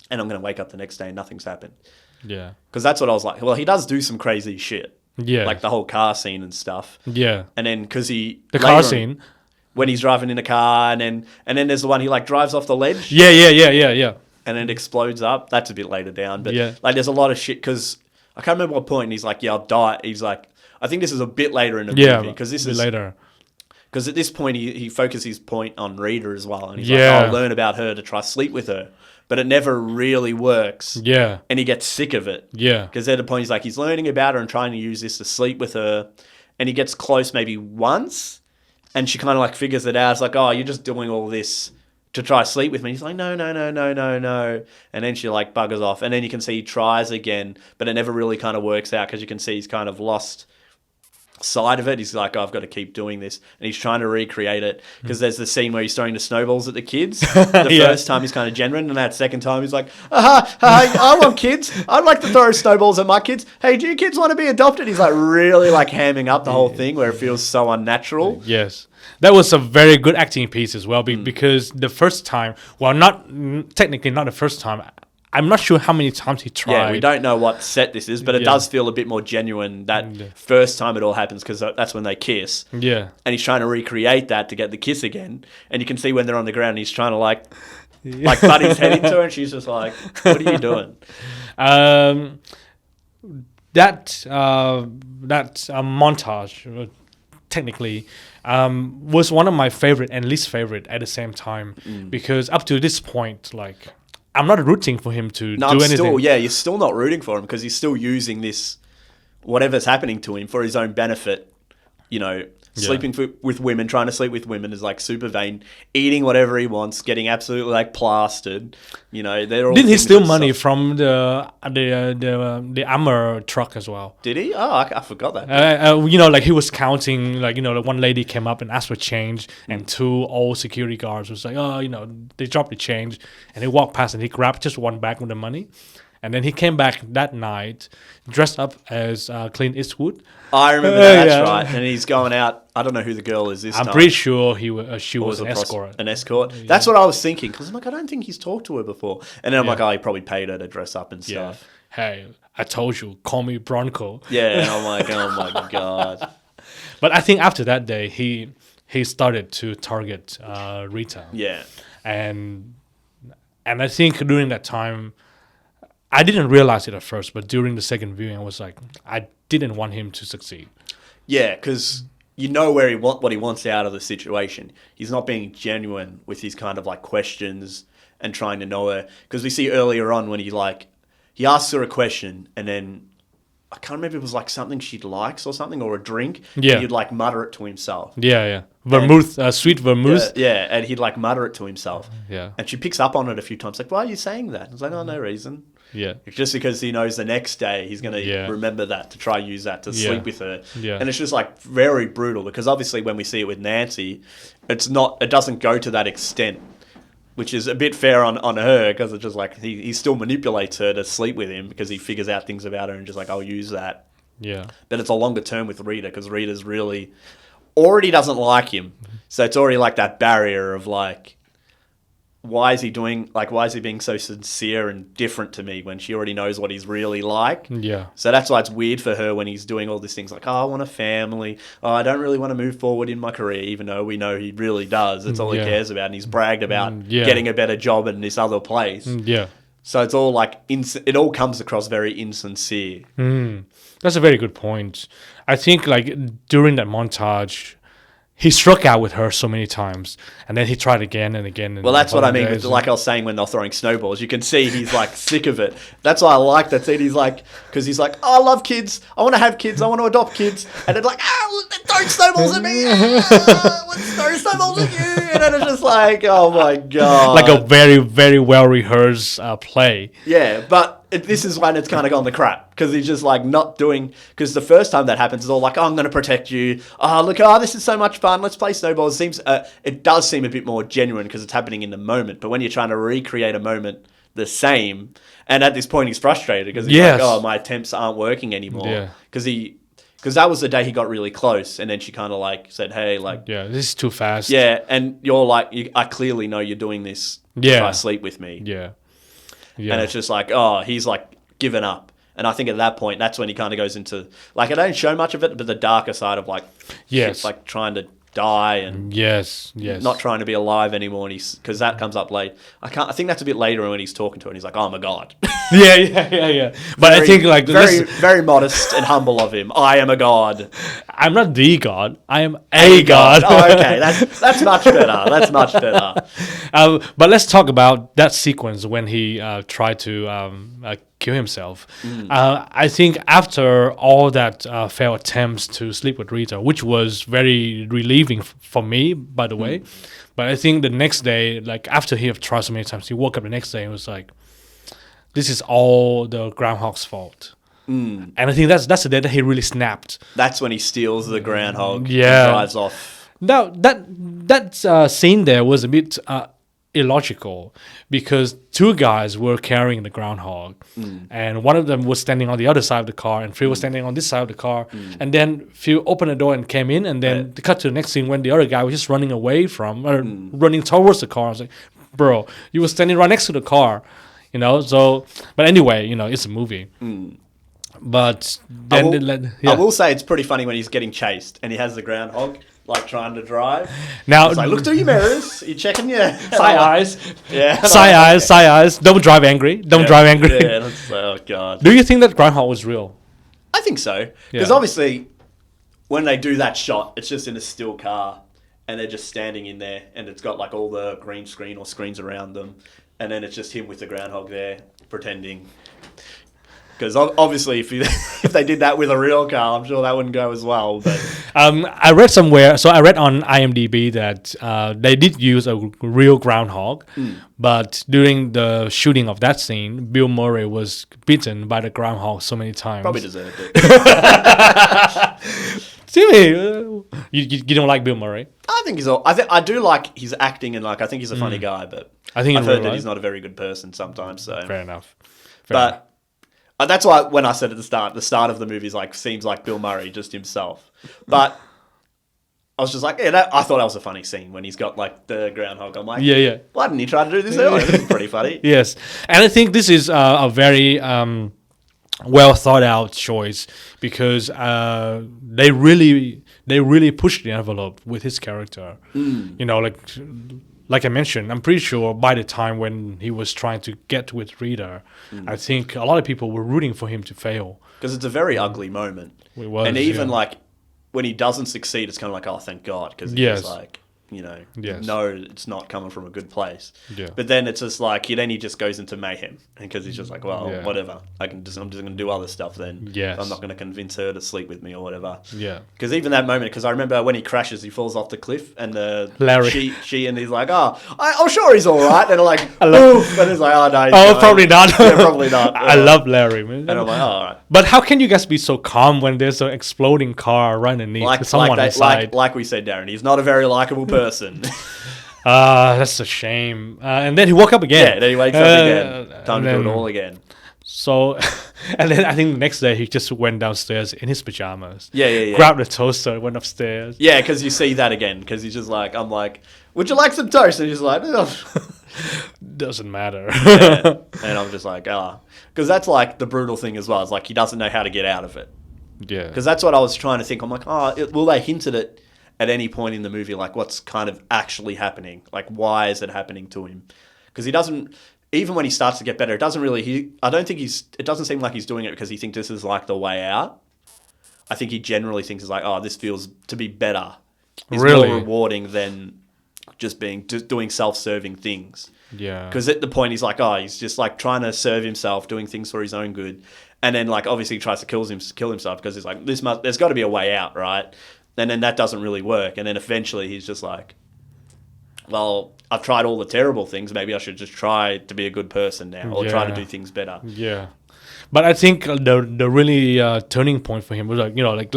and I'm going to wake up the next day and nothing's happened. Yeah. Because that's what I was like. Well, he does do some crazy shit. Yeah. Like the whole car scene and stuff. Yeah. And then because the car scene. When he's driving in a car, and then there's the one he like drives off the ledge. Yeah. And then it explodes up. That's a bit later down. But like there's a lot of shit because I can't remember what point. And he's like, I'll die. He's like, I think this is a bit later in the movie. Because this is later. Because at this point, he focuses his point on Rita as well. And he's like, I'll learn about her to try to sleep with her. But it never really works. Yeah. And he gets sick of it. Yeah. Because at the point, he's learning about her and trying to use this to sleep with her. And he gets close maybe once. And she kind of like figures it out. It's like, you're just doing all this to try to sleep with me. He's like, no. And then she like buggers off. And then you can see he tries again. But it never really kind of works out because you can see he's kind of lost side of it. He's like, I've got to keep doing this, and he's trying to recreate it because there's the scene where he's throwing the snowballs at the kids. The first time he's kind of genuine, and that second time he's like, I want kids. I'd like to throw snowballs at my kids. Hey, do you kids want to be adopted? He's like really like hamming up the whole thing where it feels so unnatural. Yes. That was a very good acting piece as well because the first time, well, technically not the first time, I'm not sure how many times he tried. Yeah, we don't know what set this is, but it does feel a bit more genuine that first time it all happens because that's when they kiss. Yeah. And he's trying to recreate that to get the kiss again. And you can see when they're on the ground, he's trying to like butt his head into her, and she's just like, what are you doing? That montage, technically, was one of my favorite and least favorite at the same time because up to this point, like, I'm not rooting for him to do anything. You're still not rooting for him because he's still using this, whatever's happening to him for his own benefit. You know, sleeping with women, trying to sleep with women is like super vain. Eating whatever he wants, getting absolutely like plastered. You know, they're all. Didn't he steal money from the armor truck as well? Did he? Oh, I forgot that. Like he was counting. Like one lady came up and asked for change, and two old security guards was like, they dropped the change, and he walked past and he grabbed just one bag with the money. And then he came back that night dressed up as Clint Eastwood. I remember that, that's right. And he's going out. I don't know who the girl is this time. I'm pretty sure she was an escort. An escort? Yeah. That's what I was thinking. Because I'm like, I don't think he's talked to her before. And then I'm like, oh, he probably paid her to dress up and stuff. Hey, I told you, call me Bronco. Yeah, and I'm like, oh my God. But I think after that day, he started to target Rita. Yeah. And I think during that time, I didn't realize it at first, but during the second viewing, I was like, I didn't want him to succeed. Yeah, because you know what he wants out of the situation. He's not being genuine with his kind of like questions and trying to know her. Because we see earlier on when he asks her a question and then I can't remember if it was like something she likes or something or a drink. Yeah. And he'd like mutter it to himself. Yeah. Vermouth, sweet vermouth. Yeah, and he'd like mutter it to himself. Yeah. And she picks up on it a few times. Like, why are you saying that? I was like, oh, no reason. Yeah. Just because he knows the next day he's going to remember that to try use that to sleep with her. Yeah. And it's just like very brutal because obviously when we see it with Nancy, it doesn't go to that extent, which is a bit fair on her because it's just like he still manipulates her to sleep with him because he figures out things about her and just like, I'll use that. Yeah. But it's a longer term with Rita because Rita's really already doesn't like him. So it's already like that barrier of like, why is he being so sincere and different to me when she already knows what he's really like? Yeah. So that's why it's weird for her when he's doing all these things like, oh, I want a family. Oh, I don't really want to move forward in my career, even though we know he really does. That's all he cares about. And he's bragged about getting a better job in this other place. Yeah. So it's all like, it all comes across very insincere. That's a very good point. I think like during that montage, he struck out with her so many times, and then he tried again and again. Well, that's what I mean. Like I was saying when they're throwing snowballs, you can see he's like sick of it. That's why I like that scene. He's like, because he's like, oh, I love kids. I want to have kids. I want to adopt kids. And they're like, throw snowballs at me. Throw snowballs at you. And then it's just like, oh my God. Like a very, very well rehearsed play. Yeah, but this is when it's kind of gone the crap because he's just like not doing, because the first time that happens is all like, oh, I'm going to protect you. Oh, look, this is so much fun. Let's play snowballs. It does seem a bit more genuine because it's happening in the moment. But when you're trying to recreate a moment the same, and at this point he's frustrated because he's like, oh, my attempts aren't working anymore. Yeah. Because that was the day he got really close, and then she kind of like said, hey, like, yeah, this is too fast. Yeah, and you're like, I clearly know you're doing this to try to sleep with me. Yeah. And it's just like, oh, he's like given up. And I think at that point, that's when he kind of goes into, like, I don't show much of it, but the darker side of like, like trying to die and not trying to be alive anymore. And because that comes up late. I think that's a bit later when he's talking to her and he's like, oh my God. Yeah. But I think like very modest and humble of him. I am a god. I'm not the god. I am a god. Oh, okay. That's much better. That's much better. But let's talk about that sequence when he tried to kill himself. I think after all that failed attempts to sleep with Rita, which was very relieving for me, by the way. But I think the next day, like after he had tried so many times, he woke up the next day and was like, this is all the Groundhog's fault. And I think that's the day that he really snapped. That's when he steals the Groundhog and drives off. Now, that scene there was a bit illogical because two guys were carrying the Groundhog and one of them was standing on the other side of the car and Phil was standing on this side of the car and then Phil opened the door and came in and then they cut to the next scene when the other guy was just running away from or running towards the car. I was like, bro, you were standing right next to the car, you know. So but anyway, you know, it's a movie. But then I will say it's pretty funny when he's getting chased and he has the Groundhog like trying to drive. Now, it's like, look through your mirrors. Are you checking? Yeah. Side eyes. Yeah. Side eyes. Don't drive angry. Don't drive angry. Yeah. Oh God. Do you think that Groundhog was real? I think so. Because obviously, when they do that shot, it's just in a still car, and they're just standing in there, and it's got like all the green screen or screens around them, and then it's just him with the Groundhog there pretending. Because obviously, if they did that with a real car, I'm sure that wouldn't go as well. But I read somewhere, so I read on IMDb that they did use a real groundhog, but during the shooting of that scene, Bill Murray was bitten by the groundhog so many times. Probably deserved it. Seriously, you don't like Bill Murray? I think I do like his acting, and like I think he's a funny guy, but I've heard that he's not a very good person sometimes. So fair enough. But That's why when I said at the start of the movie is like seems like Bill Murray just himself. But I was just like, yeah, I thought that was a funny scene when he's got like the groundhog. I'm like, Yeah. why didn't he try to do this earlier? This is pretty funny. Yes, and I think this is a very well thought out choice because they really pushed the envelope with his character. You know, like I mentioned, I'm pretty sure by the time when he was trying to get with Rita, I think a lot of people were rooting for him to fail. Because it's a very ugly moment. It was, and even like when he doesn't succeed, it's kind of like, oh, thank God. Because it's just like, you know, no, it's not coming from a good place. Yeah. But then it's just like, then he just goes into mayhem. Because he's just like, well, whatever. I'm just going to do other stuff then. Yes. I'm not going to convince her to sleep with me or whatever. Yeah. Because even that moment, because I remember when he crashes, he falls off the cliff and Larry. she and he's like, I'm sure he's all right. And like, oof. And he's like, oh, no. Oh, probably not. Yeah, probably not. I love Larry, man. And I'm like, oh, all right. But how can you guys be so calm when there's an exploding car right underneath someone inside? Like we said, Darren, he's not a very likable person. That's a shame. And then he woke up again. Yeah, then he wakes up again. Time to do it all again. So, and then I think the next day he just went downstairs in his pajamas. Yeah. Grabbed a toaster, went upstairs. Yeah, because you see that again. Because he's just like, I'm like, would you like some toast? And he's like, doesn't matter. Yeah. And I'm just like, because that's like the brutal thing as well. It's like he doesn't know how to get out of it. Yeah. Because that's what I was trying to think. I'm like, will they hint at it at any point in the movie? Like, what's kind of actually happening? Like, why is it happening to him? Because he doesn't. Even when he starts to get better, it doesn't really. It doesn't seem like he's doing it because he thinks this is like the way out. I think he generally thinks it's like, this feels to be better. It's really more rewarding than just doing self-serving things. Yeah. Because at the point he's like, he's just like trying to serve himself, doing things for his own good, and then like obviously he tries to kill himself because he's like, there's got to be a way out, right? And then that doesn't really work, and then eventually he's just like, well, I've tried all the terrible things. Maybe I should just try to be a good person now, or try to do things better. Yeah, but I think the really turning point for him was like,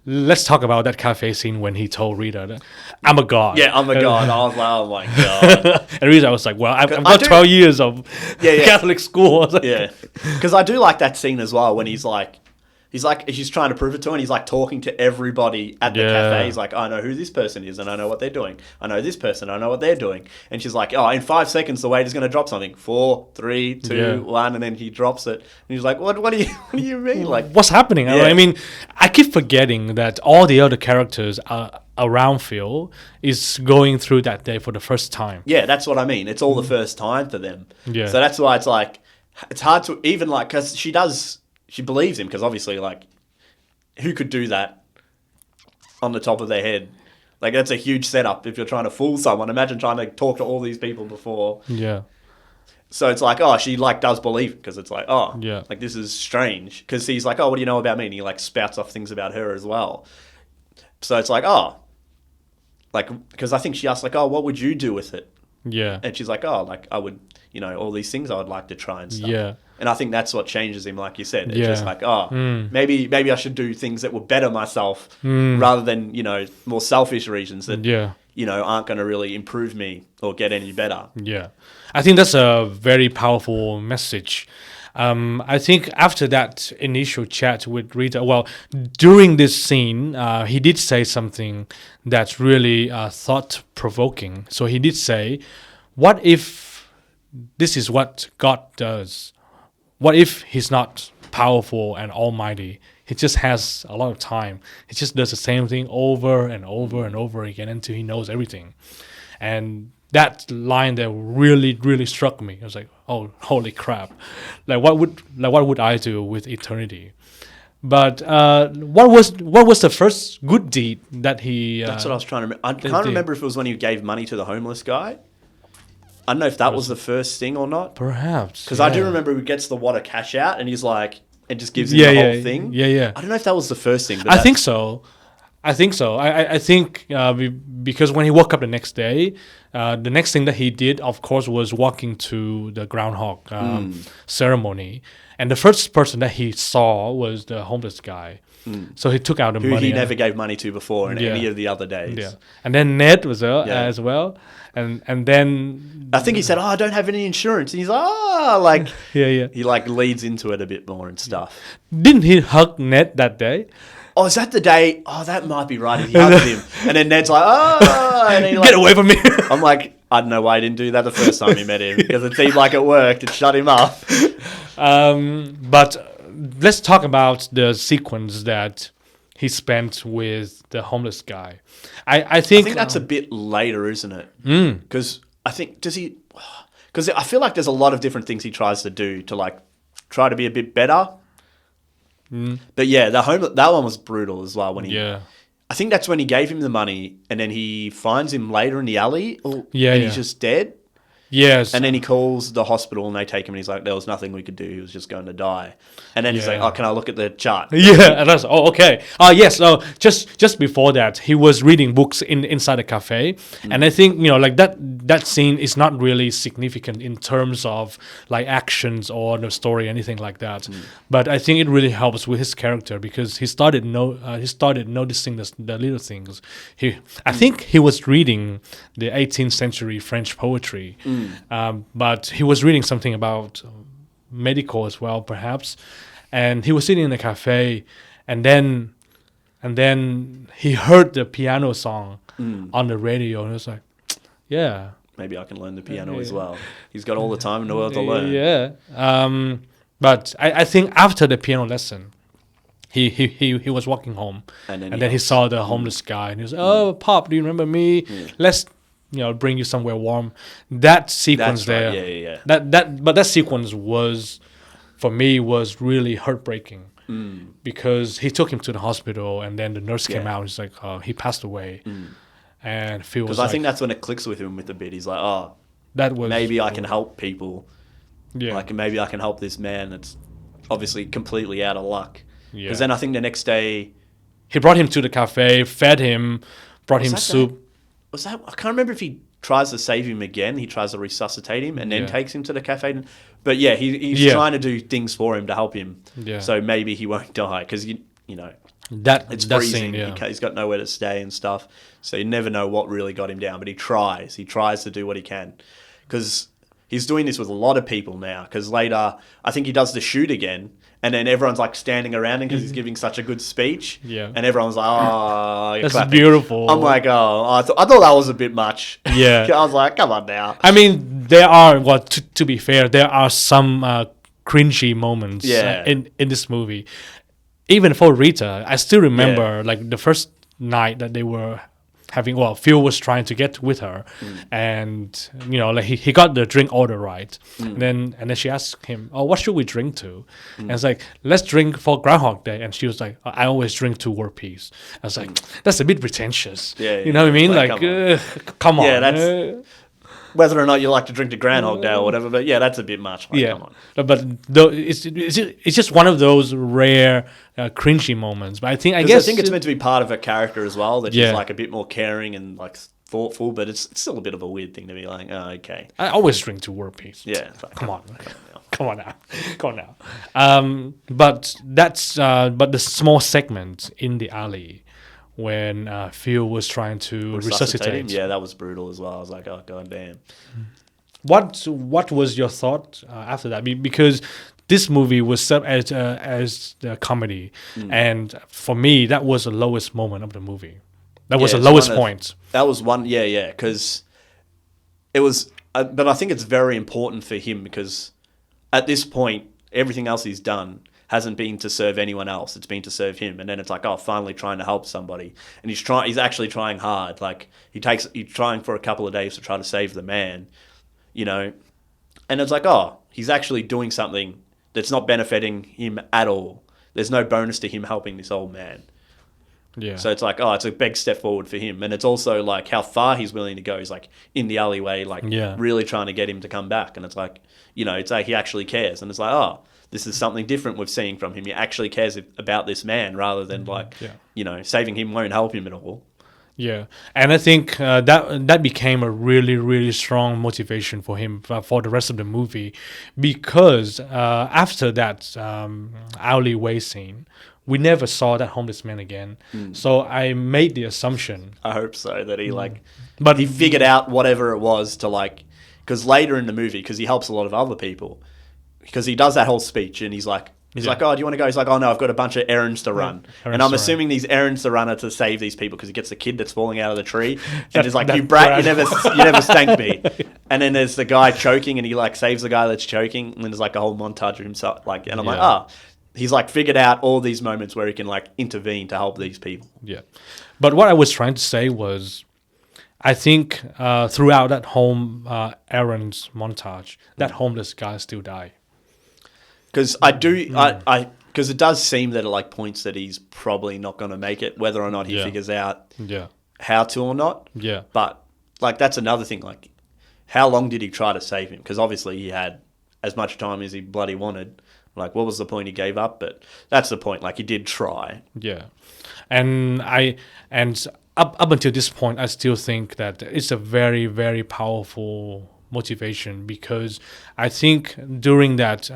let's talk about that cafe scene when he told Rita that I'm a god. Yeah, I'm a god. I was like, oh my god. And Rita was like, well, I've got 12 years of Catholic school. Yeah, because I do like that scene as well when he's trying to prove it to her, and he's like talking to everybody at the cafe. He's like, I know who this person is and I know what they're doing. I know this person, I know what they're doing. And she's like, in 5 seconds the waiter's going to drop something. 4, 3, 2, 1, and then he drops it. And he's like, what do you mean? Like, what's happening? Yeah. I mean, I keep forgetting that all the other characters around Phil is going through that day for the first time. Yeah, that's what I mean. It's all the first time for them. Yeah. So that's why it's like, it's hard to even like, because she believes him because obviously, like, who could do that on the top of their head? Like, that's a huge setup if you're trying to fool someone. Imagine trying to talk to all these people before. Yeah. So it's like, she, like, does believe it because it's like, like, this is strange. Because he's like, what do you know about me? And he, like, spouts off things about her as well. So it's like, like, because I think she asked, like, what would you do with it? Yeah. And she's like, like, I would, all these things I would like to try and stuff. Yeah. And I think that's what changes him, like you said. It's just like, maybe I should do things that will better myself rather than, more selfish reasons that, aren't going to really improve me or get any better. Yeah. I think that's a very powerful message. I think after that initial chat with Rita, during this scene, he did say something that's really thought-provoking. So he did say, what if this is what God does? What if he's not powerful and almighty? He just has a lot of time. He just does the same thing over and over and over again until he knows everything. And that line there really, really struck me. I was like, oh, holy crap. Like, what would I do with eternity? But what was the first good deed that he... That's what I was trying to remember. I can't remember if it was when he gave money to the homeless guy. I don't know if that was the first thing or not. Perhaps. Because I do remember he gets the wad of cash out and he's like, and just gives him the whole thing. Yeah. I don't know if that was the first thing. But I think so. I think so. I think because when he woke up the next day, the next thing that he did, of course, was walking to the Groundhog ceremony. And the first person that he saw was the homeless guy. So he took out the money. Who he never gave money to before in any of the other days. Yeah. And then Ned was there as well. And then... I think he said, I don't have any insurance. And he's like... yeah. He like leads into it a bit more and stuff. Didn't he hug Ned that day? Oh, is that the day? Oh, that might be right. He hugged him. And then Ned's like, and he like... Get away from me. I'm like, I don't know why he didn't do that the first time he met him. Because it seemed like it worked. It shut him up. But let's talk about the sequence that he spent with the homeless guy. I think that's a bit later, isn't it? Because I think, because I feel like there's a lot of different things he tries to do to like try to be a bit better. But yeah, that one was brutal as well. I think that's when he gave him the money, and then he finds him later in the alley, and he's just dead. Yes. And then he calls the hospital and they take him and he's like, there was nothing we could do. He was just going to die. And then he's like, oh, can I look at the chart? Yeah. And that's, okay. Yes. Just before that, he was reading books inside a cafe. And I think, like that scene is not really significant in terms of like actions or the story, anything like that. But I think it really helps with his character because he started noticing the little things. I think he was reading the 18th century French poetry. But he was reading something about medical as well, perhaps. And he was sitting in a cafe, and then he heard the piano song on the radio, and he was like, "Yeah, maybe I can learn the piano as well." He's got all the time in the world to learn. Yeah. But I think after the piano lesson, he was walking home, and then he saw the homeless guy, and he was, "Oh, Pop, do you remember me? Let's." Bring you somewhere warm. That sequence there. Yeah. That sequence was, for me, was really heartbreaking because he took him to the hospital and then the nurse came out and he's like, oh, he passed away. And Phil was because I think that's when it clicks with him with a bit. He's like, oh, maybe I can help people. Yeah. Like maybe I can help this man that's obviously completely out of luck. Because then I think the next day... He brought him to the cafe, fed him, brought him soup. I can't remember if he tries to save him again. He tries to resuscitate him and then takes him to the cafe. But yeah, he's trying to do things for him to help him. Yeah. So maybe he won't die because it's freezing. He's got nowhere to stay and stuff. So you never know what really got him down. But he tries. He tries to do what he can because he's doing this with a lot of people now. Because later, I think he does the shoot again. And then everyone's like standing around him because he's giving such a good speech. Yeah. And everyone's like, oh, that's clapping. Beautiful. I'm like, oh, I thought that was a bit much. Yeah. I was like, come on now. I mean, there are, to be fair, there are some cringy moments in this movie. Even for Rita, I still remember like the first night that they were having, Phil was trying to get with her, and like he got the drink order right, and then she asked him, "Oh, what should we drink to?" And it's like, "Let's drink for Groundhog Day," and she was like, "I always drink to world peace." I was like, "That's a bit pretentious." You know what I mean? Like, come on. Yeah, that's whether or not you like to drink to Groundhog Day or whatever, but yeah, that's a bit much. Like, come on. But it's just one of those rare cringy moments. But I think it's meant to be part of a character as well, that she's like a bit more caring and like thoughtful, but it's still a bit of a weird thing to be like, oh, okay. I always drink to world peace. Yeah. Like, come on now. But the small segment in the alley when Phil was trying to resuscitate him. Yeah, that was brutal as well. I was like, oh, god damn. What was your thought after that? Because this movie was set as a comedy, and for me, that was the lowest moment of the movie. That was the lowest point. That was one, because it was... but I think it's very important for him because at this point, everything else he's done hasn't been to serve anyone else. It's been to serve him. And then it's like, oh, finally trying to help somebody. And he's actually trying hard. Like he's trying for a couple of days to try to save the man, And it's like, oh, he's actually doing something that's not benefiting him at all. There's no bonus to him helping this old man. Yeah. So it's like, oh, it's a big step forward for him. And it's also like how far he's willing to go. He's like in the alleyway, like really trying to get him to come back. And it's like, it's like he actually cares. And it's like, oh, this is something different we're seeing from him. He actually cares about this man rather than saving him won't help him at all. Yeah, and I think that became a really, really strong motivation for him for the rest of the movie, because after that alleyway scene, we never saw that homeless man again. So I made the assumption. I hope so, that but he figured out whatever it was to because later in the movie, because he helps a lot of other people, because he does that whole speech and he's like, oh, do you want to go? He's like, oh no, I've got a bunch of errands to run. And I'm assuming these errands to run are to save these people, because he gets the kid that's falling out of the tree. And he's like, you brat, you never spanked me. And then there's the guy choking and he saves the guy that's choking. And then there's a whole montage of himself. And I'm like, he's figured out all these moments where he can intervene to help these people. Yeah. But what I was trying to say was, I think throughout that home errands montage, that homeless guy still died. Because because it does seem that at points that he's probably not going to make it, whether or not he figures out how to or not. Yeah. But that's another thing. How long did he try to save him? Because obviously he had as much time as he bloody wanted. What was the point he gave up? But that's the point. He did try. Yeah, and up until this point, I still think that it's a very, very powerful motivation, because I think during that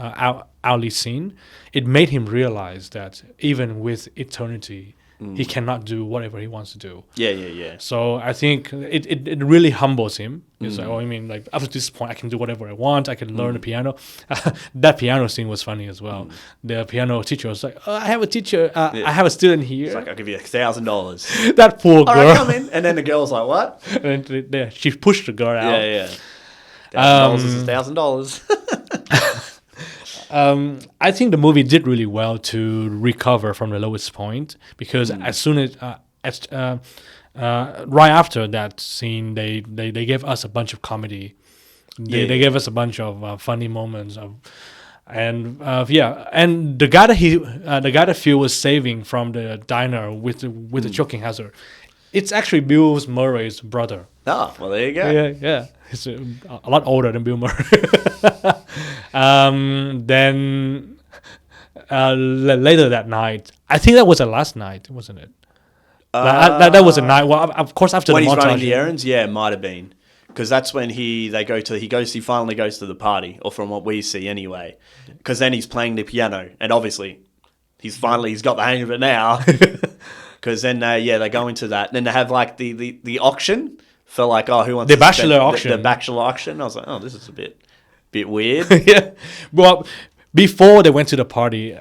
alley scene, it made him realize that even with eternity, he cannot do whatever he wants to do. Yeah. So I think it really humbles him. It's up to this point, I can do whatever I want. I can learn the piano. That piano scene was funny as well. The piano teacher was like, I have a teacher. I have a student here. It's I'll give you $1,000. That poor girl. All right, come in. And then the girl's like, what? And then she pushed the girl out. Yeah. $1,000 is $1,000. I think the movie did really well to recover from the lowest point, because as soon as right after that scene, they gave us a bunch of comedy. They gave us a bunch of funny moments and the guy that Phil was saving from the diner with the choking hazard, it's actually Bill Murray's brother. Oh, well, there you go. Yeah. He's a lot older than Bill Murray. Then later that night, I think that was the last night, wasn't it? That was a night. Well, of course, after when the he's montage, running the errands, it might have been, because that's when he finally goes to the party, or from what we see anyway. Because then he's playing the piano, and obviously, he's got the hang of it now. Because then they go into that, and then they have the auction for who wants the bachelor auction. The bachelor auction. I was like, oh, this is a bit weird. Yeah. Well, before they went to the party,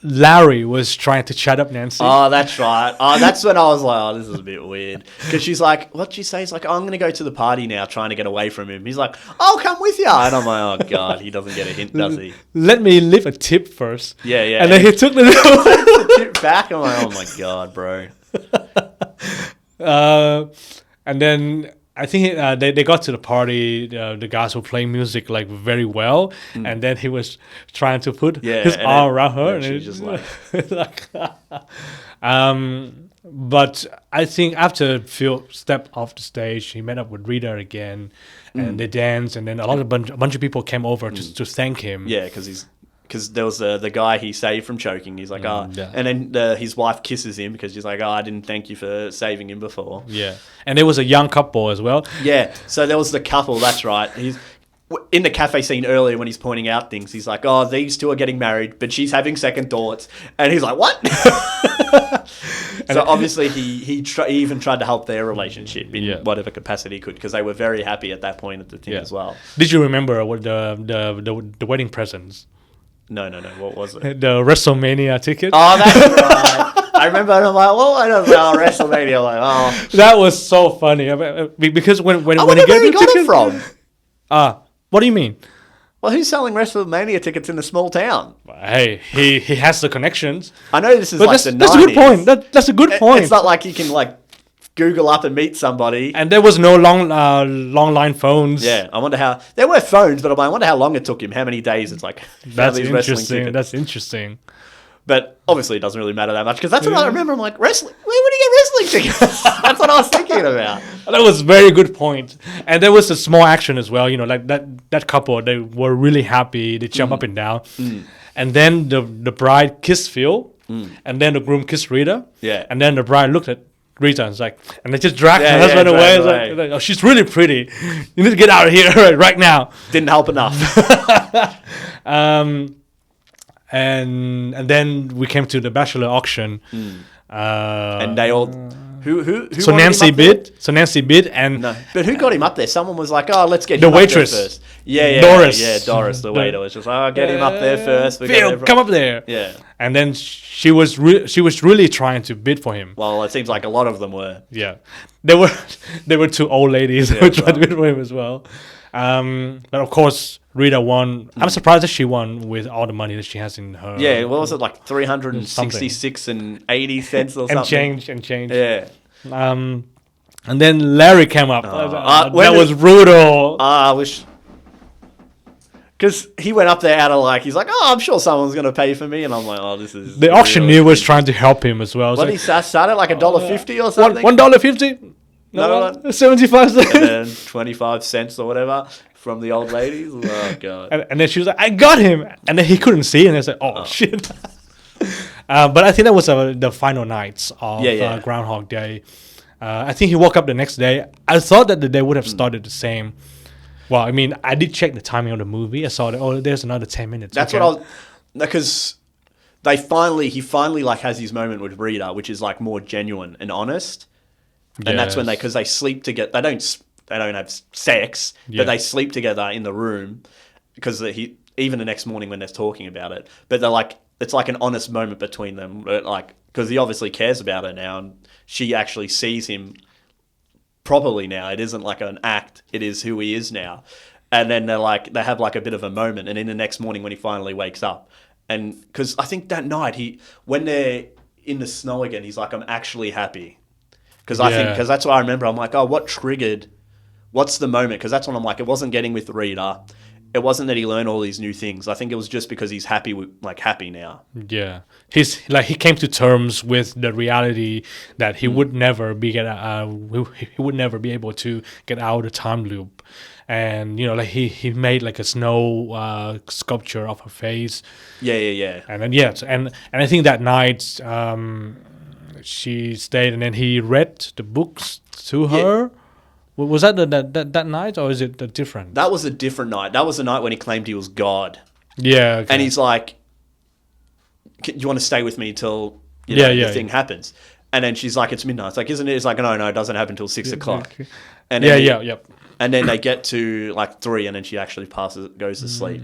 Larry was trying to chat up Nancy. Oh, that's right. Oh, that's when I was like, oh, this is a bit weird. Because she's like, what'd she say? He's like, oh, I'm going to go to the party now, trying to get away from him. He's like, I'll come with you. And I'm like, oh, God, he doesn't get a hint, does he? Let me leave a tip first. Yeah. And then he took the tip back. I'm like, oh, my God, bro. And then I think they got to the party. The guys were playing music very well, and then he was trying to put his arm around her, and she's just But I think after Phil stepped off the stage, he met up with Rita again, and they danced, and then a bunch of people came over to thank him. Yeah, because there was the guy he saved from choking. He's like, and then his wife kisses him because she's like, oh, I didn't thank you for saving him before. Yeah, and there was a young couple as well. Yeah, so there was the couple, that's right. He's in the cafe scene earlier when he's pointing out things. He's like, oh, these two are getting married, but she's having second thoughts. And he's like, what? So obviously he even tried to help their relationship in whatever capacity he could, because they were very happy at that point at the thing as well. Did you remember what the wedding presents? No. What was it? The WrestleMania ticket. Oh, that's right. I remember, and I'm like, well, I don't know, WrestleMania. I'm like, oh. That was so funny. Because when he got it from. What do you mean? Well, who's selling WrestleMania tickets in a small town? Hey, he has the connections. I know this is the 90s. That's a good point. That's a good point. It's not like you can Google up and meet somebody. And there was no long line phones. Yeah, I wonder how... There were phones, but I wonder how long it took him, how many days it's That's interesting. That's interesting. But obviously it doesn't really matter that much, because that's what I remember. I'm like, wrestling? Where would he get dancing tickets. That's what I was thinking about. That was a very good point. And there was a small action as well. You know, like that couple, they were really happy. They jump up and down. And then the bride kissed Phil. And then the groom kissed Rita. Yeah. And then the bride looked at Rita and was like, and they just dragged her husband dragged away. away. Like, oh, she's really pretty. You need to get out of here right now. Didn't help enough. And then we came to the bachelor auction. And they all... Who So wanted Nancy him up there? bid. So Nancy bid, and No, but who got him up there? Someone was like, "Oh, let's get The him up there waitress. first." Yeah, Doris. Doris, the waiter was just, "Oh, get him up there first." We got Phil, everyone- come up there. Yeah. And then she was really trying to bid for him. Well, it seems like a lot of them were. Yeah, there were two old ladies who tried to bid for him as well. But of course, Rita won. I'm surprised that she won with all the money that she has in her. Yeah, what was it, like 366 and 80 cents or something? and change. Yeah. And then Larry came up. when That was brutal. I wish... Because he went up there out of like, he's like, "Oh, I'm sure someone's going to pay for me." And I'm like, "Oh, this is..." The auctioneer was trying to help him as well. What did he start at, like $1.50 or something? $1.50? No, 75 cents. And then 25 cents or whatever from the old ladies. Oh, God. And then she was like, "I got him." And then he couldn't see. And I said, "Oh, shit." But I think that was the final nights of Groundhog Day. I think he woke up the next day. I thought that the day would have started the same. Well, I mean, I did check the timing of the movie. I saw that, there's another 10 minutes. That's what I was... Because he finally like has his moment with Rita, which is like more genuine and honest. And that's when because they sleep together. They don't have sex, but they sleep together in the room because even the next morning when they're talking about it. But they're like, it's like an honest moment between them, like, because he obviously cares about her now, and she actually sees him properly now. It isn't like an act; it is who he is now. And then they have like a bit of a moment, and then the next morning when he finally wakes up, and because I think that night when they're in the snow again, he's like, "I'm actually happy," because that's what I remember. I'm like, "Oh, what's the moment?" Because that's when I'm like, it wasn't getting with Rita. It wasn't that he learned all these new things. I think it was just because he's happy now. Yeah, he came to terms with the reality that he would never be able to get out of the time loop, and he made like a snow sculpture of her face. Yeah. And then and I think that night she stayed, and then he read the books to her. Yeah. Was that that night, or is it different? That was a different night. That was the night when he claimed he was God. Yeah. Okay. And he's like, "Do you want to stay with me till the thing happens?" And then she's like, "It's midnight." It's like, "Isn't it?" It's like, "No, it doesn't happen until 6 o'clock." And then And then they get to like 3, and then she actually goes to sleep.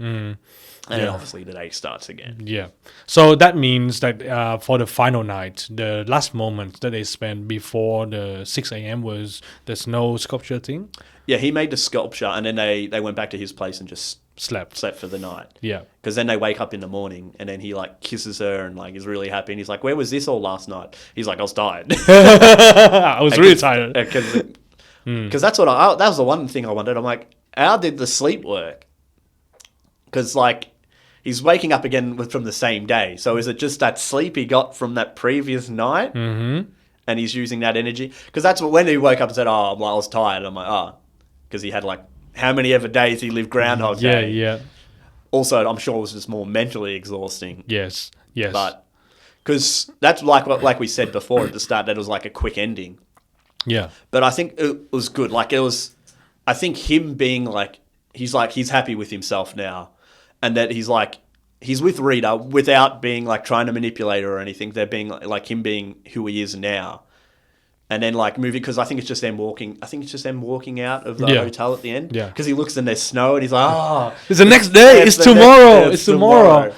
And then obviously the day starts again. Yeah. So that means that for the final night, the last moment that they spent before the 6 a.m. was the snow sculpture thing? Yeah, he made the sculpture, and then they went back to his place and just slept for the night. Yeah. Because then they wake up in the morning, and then he like kisses her and like is really happy. And he's like, "Where was this all last night?" He's like, "I was tired." I was really tired. Because that's that was the one thing I wondered. I'm like, how did the sleep work? Because like he's waking up again from the same day. So is it just that sleep he got from that previous night? Mm-hmm. And he's using that energy? Because that's when he woke up and said, "Oh, well, I was tired." I'm like, "Oh," because he had like how many ever days he lived Groundhog Day. Yeah. Also, I'm sure it was just more mentally exhausting. Yes. But because that's like we said before at the start, that it was like a quick ending. Yeah. But I think it was good. Like I think him being like he's happy with himself now, and that he's with Rita without being like trying to manipulate her or anything. They're being like him being who he is now. And then like moving, because I think it's just them walking. I think it's just them walking out of the hotel at the end. Yeah. Because he looks and there's snow and he's like, "Oh, it's the next day. It's tomorrow. It's tomorrow."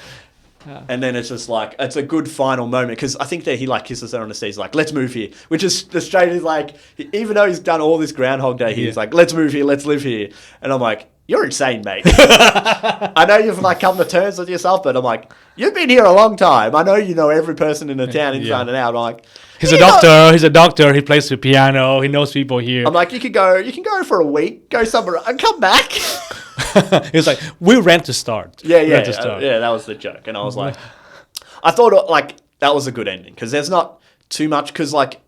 Yeah. And then it's just like, it's a good final moment, because I think that he like kisses her on the stage, like, "Let's move here," which is the straight is like, even though he's done all this Groundhog Day, he's like, "Let's move here, let's live here." And I'm like, "You're insane, mate." I know you've like come to terms with yourself, but I'm like, you've been here a long time. I know you know every person in the town inside and out. I'm like, he's a doctor. He's a doctor. He plays the piano. He knows people here. I'm like, you can go for a week, go somewhere and come back. He's like, "We rent to start." Yeah, that was the joke. And I was like, I thought like that was a good ending, because there's not too much, because like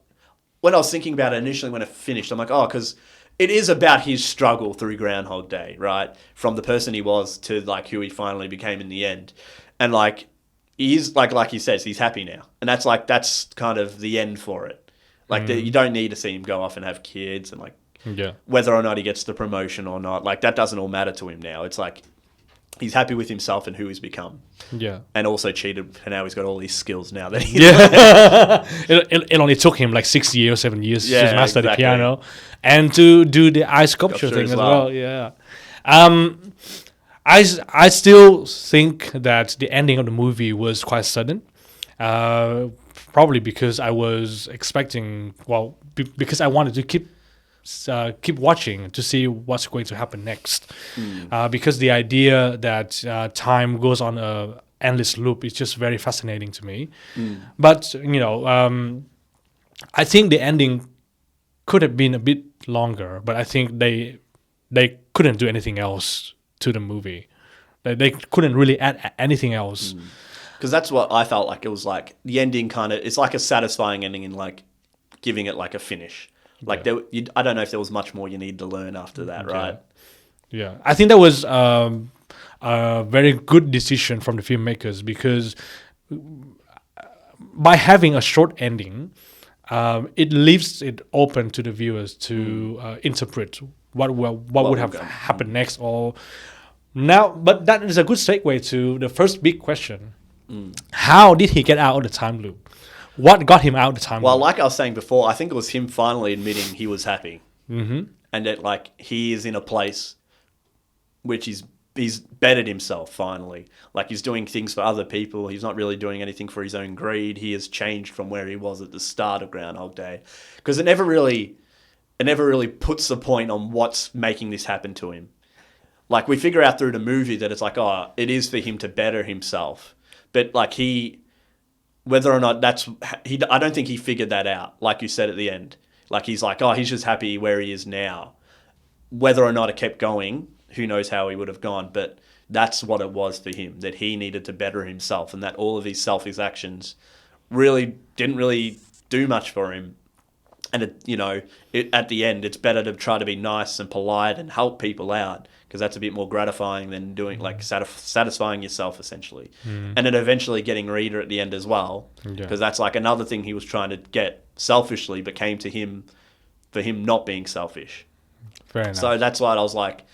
when I was thinking about it initially when it finished, I'm like, oh, because it is about his struggle through Groundhog Day, right? From the person he was to like who he finally became in the end. And like, he is like he says, he's happy now. And that's kind of the end for it. Like you don't need to see him go off and have kids and like whether or not he gets the promotion or not. Like that doesn't all matter to him now. It's like, he's happy with himself and who he's become. Yeah. And also cheated, and now he's got all these skills now that he's it only took him like 6 years, 7 years to master the piano and to do the eye sculpture thing as well. Yeah. I still think that the ending of the movie was quite sudden. Probably because I was expecting, because I wanted to keep watching to see what's going to happen next. Because the idea that time goes on a endless loop is just very fascinating to me. But I think the ending could have been a bit longer, but I think they couldn't do anything else to the movie. They couldn't really add anything else. Because that's what I felt like. It was like the ending it's like a satisfying ending and like giving it like a finish. Like I don't know if there was much more you need to learn after that, right? Yeah, I think that was a very good decision from the filmmakers, because by having a short ending, it leaves it open to the viewers to interpret what would have happened next. But that is a good segue to the first big question: how did he get out of the time loop? What got him out of the time loop? Well, like I was saying before, I think it was him finally admitting he was happy, and that like he is in a place which he's bettered himself finally. Like he's doing things for other people. He's not really doing anything for his own greed. He has changed from where he was at the start of Groundhog Day, because it never really puts the point on what's making this happen to him. Like we figure out through the movie that it's like, oh, it is for him to better himself, but like whether or not I don't think he figured that out. Like you said at the end, like he's like, oh, he's just happy where he is now. Whether or not it kept going, who knows how he would have gone, but that's what it was for him, that he needed to better himself, and that all of these selfish actions didn't really do much for him. And at the end, it's better to try to be nice and polite and help people out, because that's a bit more gratifying than doing like satisfying yourself essentially. And then eventually getting Rita at the end as well, because that's like another thing he was trying to get selfishly, but came to him for him not being selfish. Fair enough. So that's why I was like,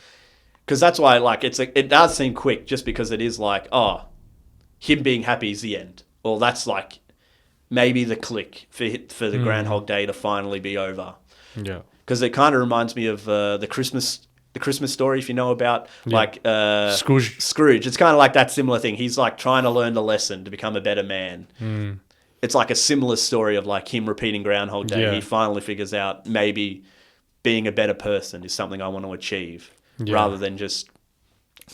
because that's why like it does seem quick, just because it is like, oh, him being happy is the end, or that's like maybe the click for the Groundhog Day to finally be over. Yeah, because it kind of reminds me of the Christmas Story, if you know about like Scrooge. It's kind of like that similar thing. He's like trying to learn the lesson to become a better man. It's like a similar story of like him repeating Groundhog Day. Yeah. He finally figures out maybe being a better person is something I want to achieve, rather than just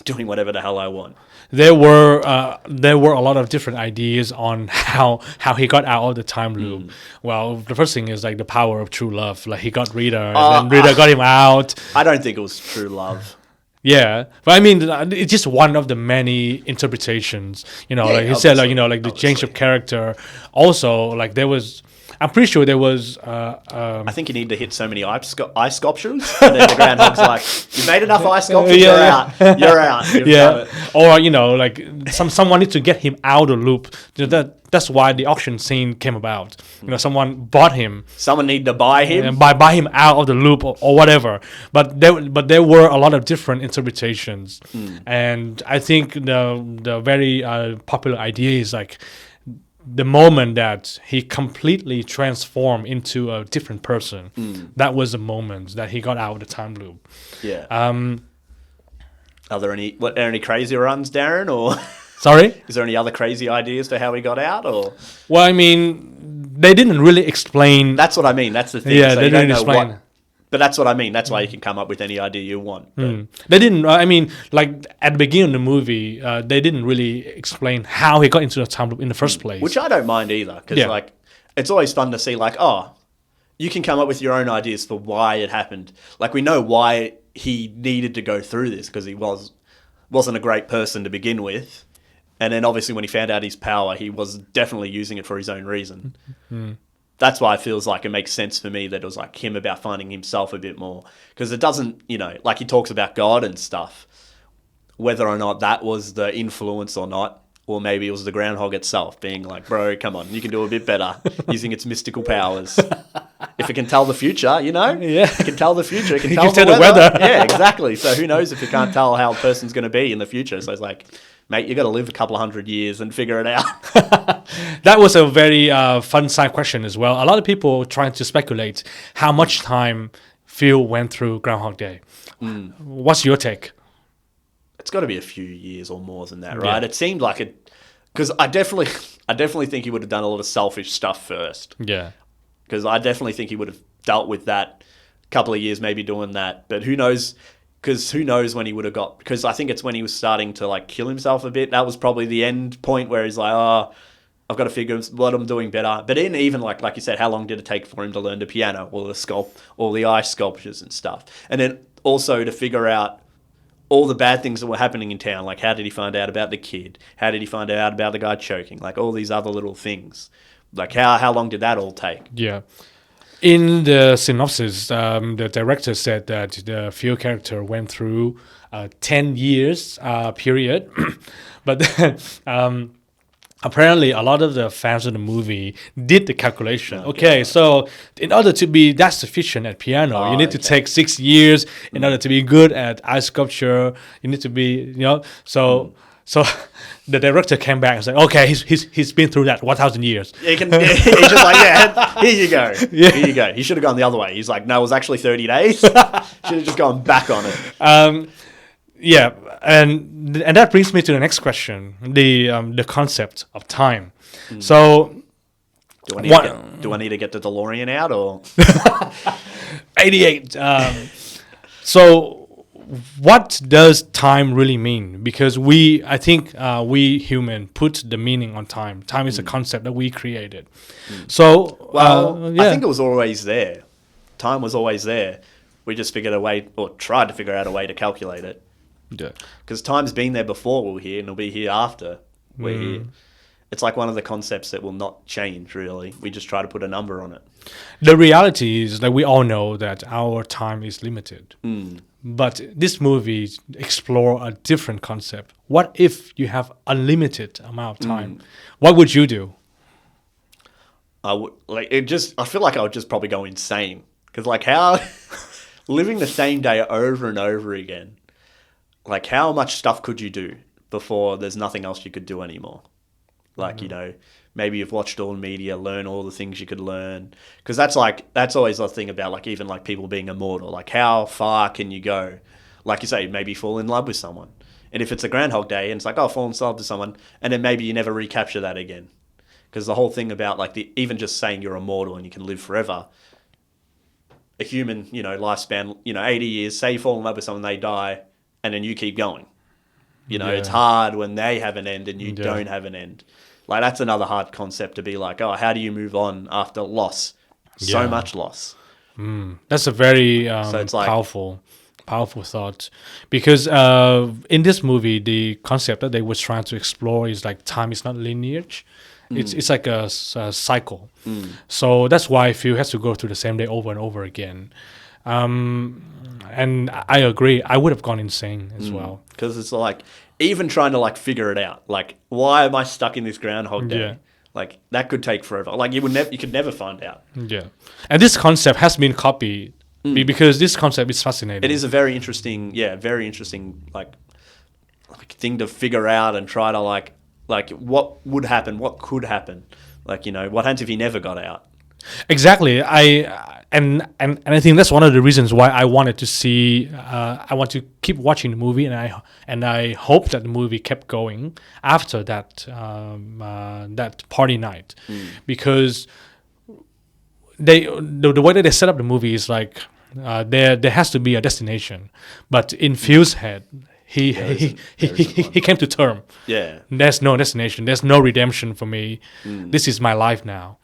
doing whatever the hell I want. There were a lot of different ideas on how he got out of the time loop. Well, the first thing is like the power of true love. Like he got Rita, and then Rita got him out. I don't think it was true love. Yeah, but I mean, it's just one of the many interpretations. Like he said, like the change of character. Also, like there was. I'm pretty sure there was... I think you need to hit so many eye sculptures, and then the Groundhog's like, you've made enough eye sculptures, you're out. You're out. You've done it. Or, like, someone needs to get him out of the loop. That's why the auction scene came about. Someone bought him. Someone needed to buy him? And buy him out of the loop or whatever. But there were a lot of different interpretations. And I think the very popular idea is, like, the moment that he completely transformed into a different person, that was the moment that he got out of the time loop. Yeah. Are there any crazy runs, Darren? Or sorry, is there any other crazy ideas for how he got out? Or well, I mean, they didn't really explain. That's what I mean. That's the thing. Yeah, so they didn't explain. But that's what I mean. That's why you can come up with any idea you want. They didn't. I mean, like at the beginning of the movie, they didn't really explain how he got into the time loop in the first place. Which I don't mind either, because like it's always fun to see. Like, oh, you can come up with your own ideas for why it happened. Like we know why he needed to go through this, because he wasn't a great person to begin with, and then obviously when he found out his power, he was definitely using it for his own reason. that's why it feels like it makes sense for me that it was like him about finding himself a bit more. Because it doesn't, like he talks about God and stuff, whether or not that was the influence or not, or maybe it was the groundhog itself being like, bro, come on, you can do a bit better using its mystical powers. If it can tell the future, Yeah. it can tell the future, it can It tell can the tell the weather. weather. Yeah, exactly. So who knows if it can't tell how a person's going to be in the future. So it's like, mate, you got to live a couple of 100 years and figure it out. That was a very fun side question as well. A lot of people trying to speculate how much time Phil went through Groundhog Day. What's your take? It's got to be a few years or more than that, right? Yeah. It seemed like it, because I definitely think he would have done a lot of selfish stuff first. Yeah. Because I definitely think he would have dealt with that a couple of years, maybe doing that. But who knows? Because who knows when he would have got... Because I think it's when he was starting to like kill himself a bit. That was probably the end point where he's like, oh, I've got to figure what I'm doing better. But even like you said, how long did it take for him to learn the piano or the ice sculptures and stuff? And then also to figure out all the bad things that were happening in town. Like, how did he find out about the kid? How did he find out about the guy choking? Like, all these other little things. Like, how long did that all take? Yeah. In the synopsis, the director said that the Phil character went through a 10 years period. But then apparently a lot of the fans of the movie did the calculation. Okay, so in order to be that sufficient at piano, you need to take 6 years. In order to be good at ice sculpture, you need to be, so the director came back and said, okay, he's been through that 1,000 years. He's just like, here you go. Yeah. Here you go. He should have gone the other way. He's like, no, it was actually 30 days. Should have just gone back on it. Yeah, and that brings me to the next question, the concept of time. So, do I need to get the DeLorean out or 88? So, what does time really mean? Because I think we human put the meaning on time. Time is a concept that we created. So, I think it was always there. Time was always there. We just figured a way, or tried to figure out a way to calculate it. Yeah. Because time's been there before we're here, and it'll be here after we're here. It's like one of the concepts that will not change, really. We just try to put a number on it. The reality is that we all know that our time is limited. But this movie explore a different concept. What if you have unlimited amount of time? What would you do? I feel like I would just probably go insane. Because like how living the same day over and over again, like how much stuff could you do before there's nothing else you could do anymore? Like, maybe you've watched all the media, learn all the things you could learn. Because that's always the thing about like even like people being immortal. Like how far can you go? Like you say, maybe fall in love with someone. And if it's a Groundhog Day and it's like, oh, fall in love with someone, and then maybe you never recapture that again. Because the whole thing about like even just saying you're immortal and you can live forever, a human, lifespan, 80 years, say you fall in love with someone, they die, and then you keep going. It's hard when they have an end and you don't have an end. Like, that's another hard concept to be like, oh, how do you move on after loss? So much loss. That's a very so it's like, powerful thought. Because in this movie, the concept that they were trying to explore is like time is not linear. It's like a cycle. So that's why Phil has to go through the same day over and over again. And I agree. I would have gone insane as well. Because it's like, even trying to like figure it out. Like, why am I stuck in this Groundhog Day? Yeah. Like, that could take forever. Like, you could never find out. Yeah. And this concept has been copied because this concept is fascinating. It is a very interesting, like thing to figure out and try to like what would happen, what could happen. Like, what happens if he never got out? Exactly. And I think that's one of the reasons why I wanted to see. I want to keep watching the movie, and I hope that the movie kept going after that that party night, because the way that they set up the movie is like there has to be a destination, but in Phil's head, he came to term. Yeah, there's no destination. There's no redemption for me. This is my life now.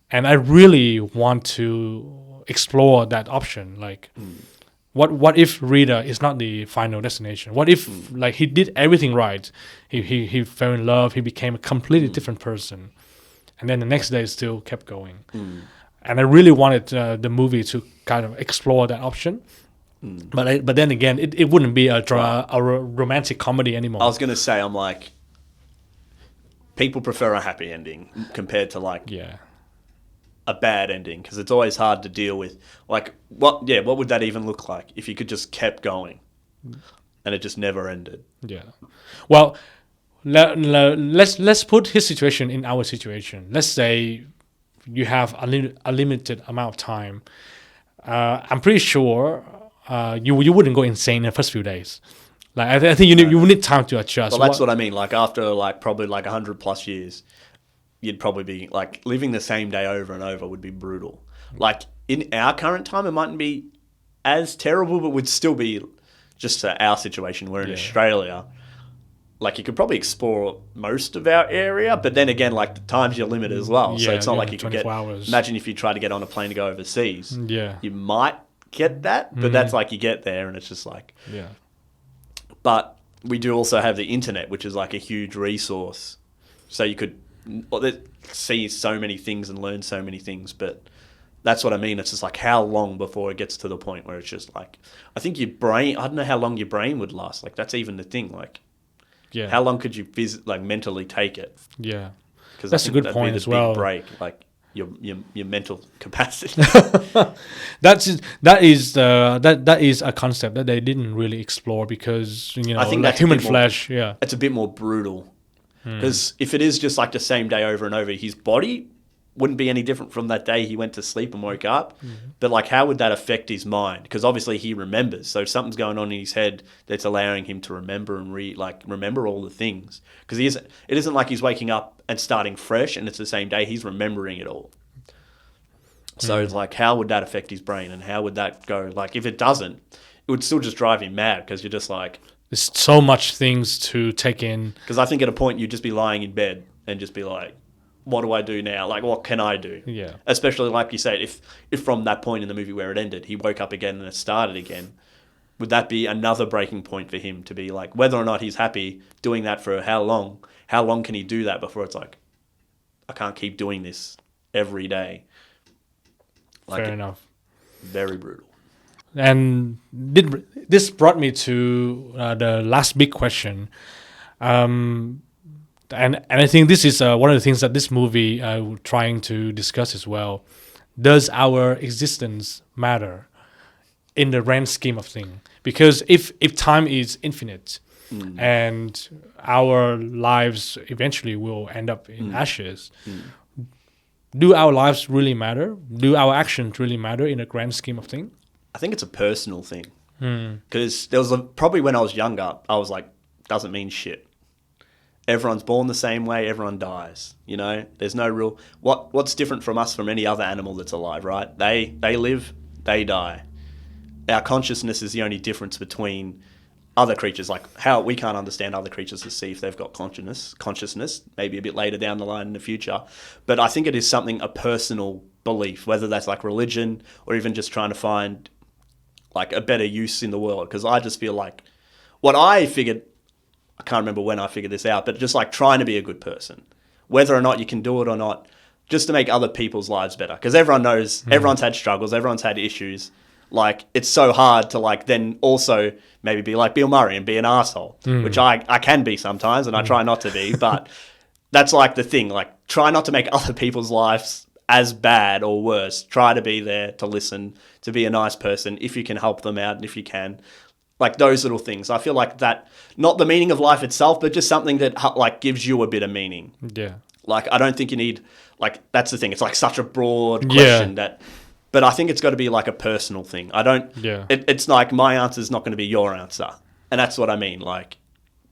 And I really want to explore that option. Like, what if Rita is not the final destination? What if like he did everything right? He fell in love. He became a completely different person. and then the next day it still kept going. And I really wanted the movie to kind of explore that option. But then again, it wouldn't be a romantic comedy anymore. I was going to say, I'm like, people prefer a happy ending compared to like a bad ending, because it's always hard to deal with. Like, what would that even look like if you could just kept going and it just never ended? Yeah. Well, let's put his situation in our situation. Let's say you have a limited amount of time. I'm pretty sure you wouldn't go insane in the first few days. Like I think you need time to adjust. Well, that's what I mean. Like after like probably like 100 plus years, you'd probably be like living the same day over and over would be brutal. Like in our current time, it mightn't be as terrible, but would still be just our situation. We're in Australia. Like you could probably explore most of our area, but then again, like the time's your limit as well. So it's not like you can get. Hours. Imagine if you try to get on a plane to go overseas. Yeah, you might get that, but that's like you get there and it's just like. Yeah. But we do also have the internet, which is like a huge resource. So you could see so many things and learn so many things. But that's what I mean. It's just like how long before it gets to the point where it's just like, I think your brain, I don't know how long your brain would last. Like that's even the thing. Like, how long could you mentally take it? Yeah. Because that's a good point as well. Big break, like your mental capacity. that is a concept that they didn't really explore because I think like human flesh. It's a bit more brutal because if it is just like the same day over and over, his body wouldn't be any different from that day he went to sleep and woke up. But like, how would that affect his mind? Because obviously he remembers, so something's going on in his head that's allowing him to remember and remember all the things. Because it isn't like he's waking up and starting fresh and it's the same day. He's remembering it all. So it's like, how would that affect his brain and how would that go? Like, if it doesn't, it would still just drive him mad because you're just like, there's so much things to take in. Because I think at a point you'd just be lying in bed and just be like, what do I do now? Like, what can I do? Yeah. Especially like you said, if from that point in the movie where it ended, he woke up again and it started again, would that be another breaking point for him to be like, whether or not he's happy doing that for how long? How long can he do that before it's like, I can't keep doing this every day? Like, fair enough. Very brutal. And this brought me to the last big question. And I think this is one of the things that this movie trying to discuss as well. Does our existence matter in the grand scheme of things? Because if time is infinite and our lives eventually will end up in ashes, do our lives really matter? Do our actions really matter in the grand scheme of things? I think it's a personal thing. Because there was probably when I was younger, I was like, doesn't mean shit. Everyone's born the same way, everyone dies, you know? There's no real... What's different from us from any other animal that's alive, right? They live, they die. Our consciousness is the only difference between other creatures. Like, how we can't understand other creatures to see if they've got consciousness, maybe a bit later down the line in the future. But I think it is a personal belief, whether that's like religion or even just trying to find like a better use in the world. Because I just feel like what I figured... I can't remember when I figured this out, but just like trying to be a good person, whether or not you can do it or not, just to make other people's lives better. Because everyone knows, everyone's had struggles, everyone's had issues. Like, it's so hard to like then also maybe be like Bill Murray and be an asshole, which I can be sometimes and I try not to be, but that's like the thing. Like, try not to make other people's lives as bad or worse. Try to be there to listen, to be a nice person if you can help them out and if you can. Like those little things. I feel like that, not the meaning of life itself, but just something that like gives you a bit of meaning. Yeah. Like, I don't think you need, like, that's the thing. It's like such a broad question but I think it's got to be like a personal thing. It's like my answer is not going to be your answer. And that's what I mean. Like,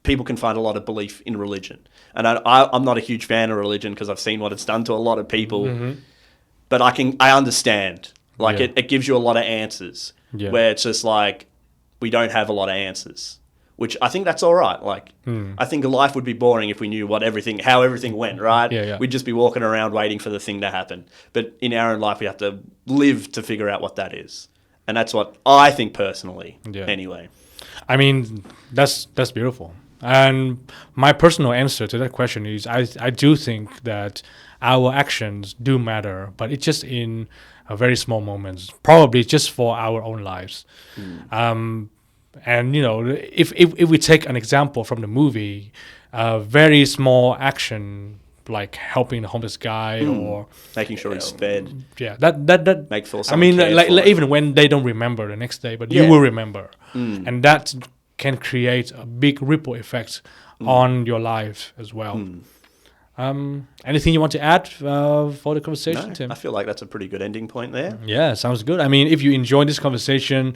people can find a lot of belief in religion. And I'm not a huge fan of religion because I've seen what it's done to a lot of people. But I understand. Like, it gives you a lot of answers where it's just like, we don't have a lot of answers, which I think that's all right. Like, I think life would be boring if we knew how everything went, right? We'd just be walking around waiting for the thing to happen. But in our own life, we have to live to figure out what that is. And that's what I think personally, anyway. I mean, that's beautiful. And my personal answer to that question is I do think that our actions do matter, but it's just in very small moments, probably just for our own lives. And, if we take an example from the movie, a very small action like helping the homeless guy or making sure he's fed. Yeah, that Make feel I mean, someone like cared for even when they don't remember the next day, but Yeah. you will remember, and that can create a big ripple effect on your life as well. Anything you want to add for the conversation, Tim? I feel like that's a pretty good ending point there. Yeah, sounds good. I mean, if you enjoyed this conversation,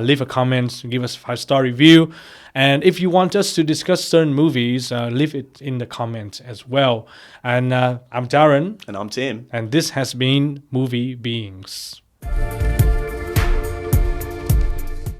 leave a comment, give us a 5-star review. And if you want us to discuss certain movies, leave it in the comments as well. And I'm Darren. And I'm Tim. And this has been Movie Beings.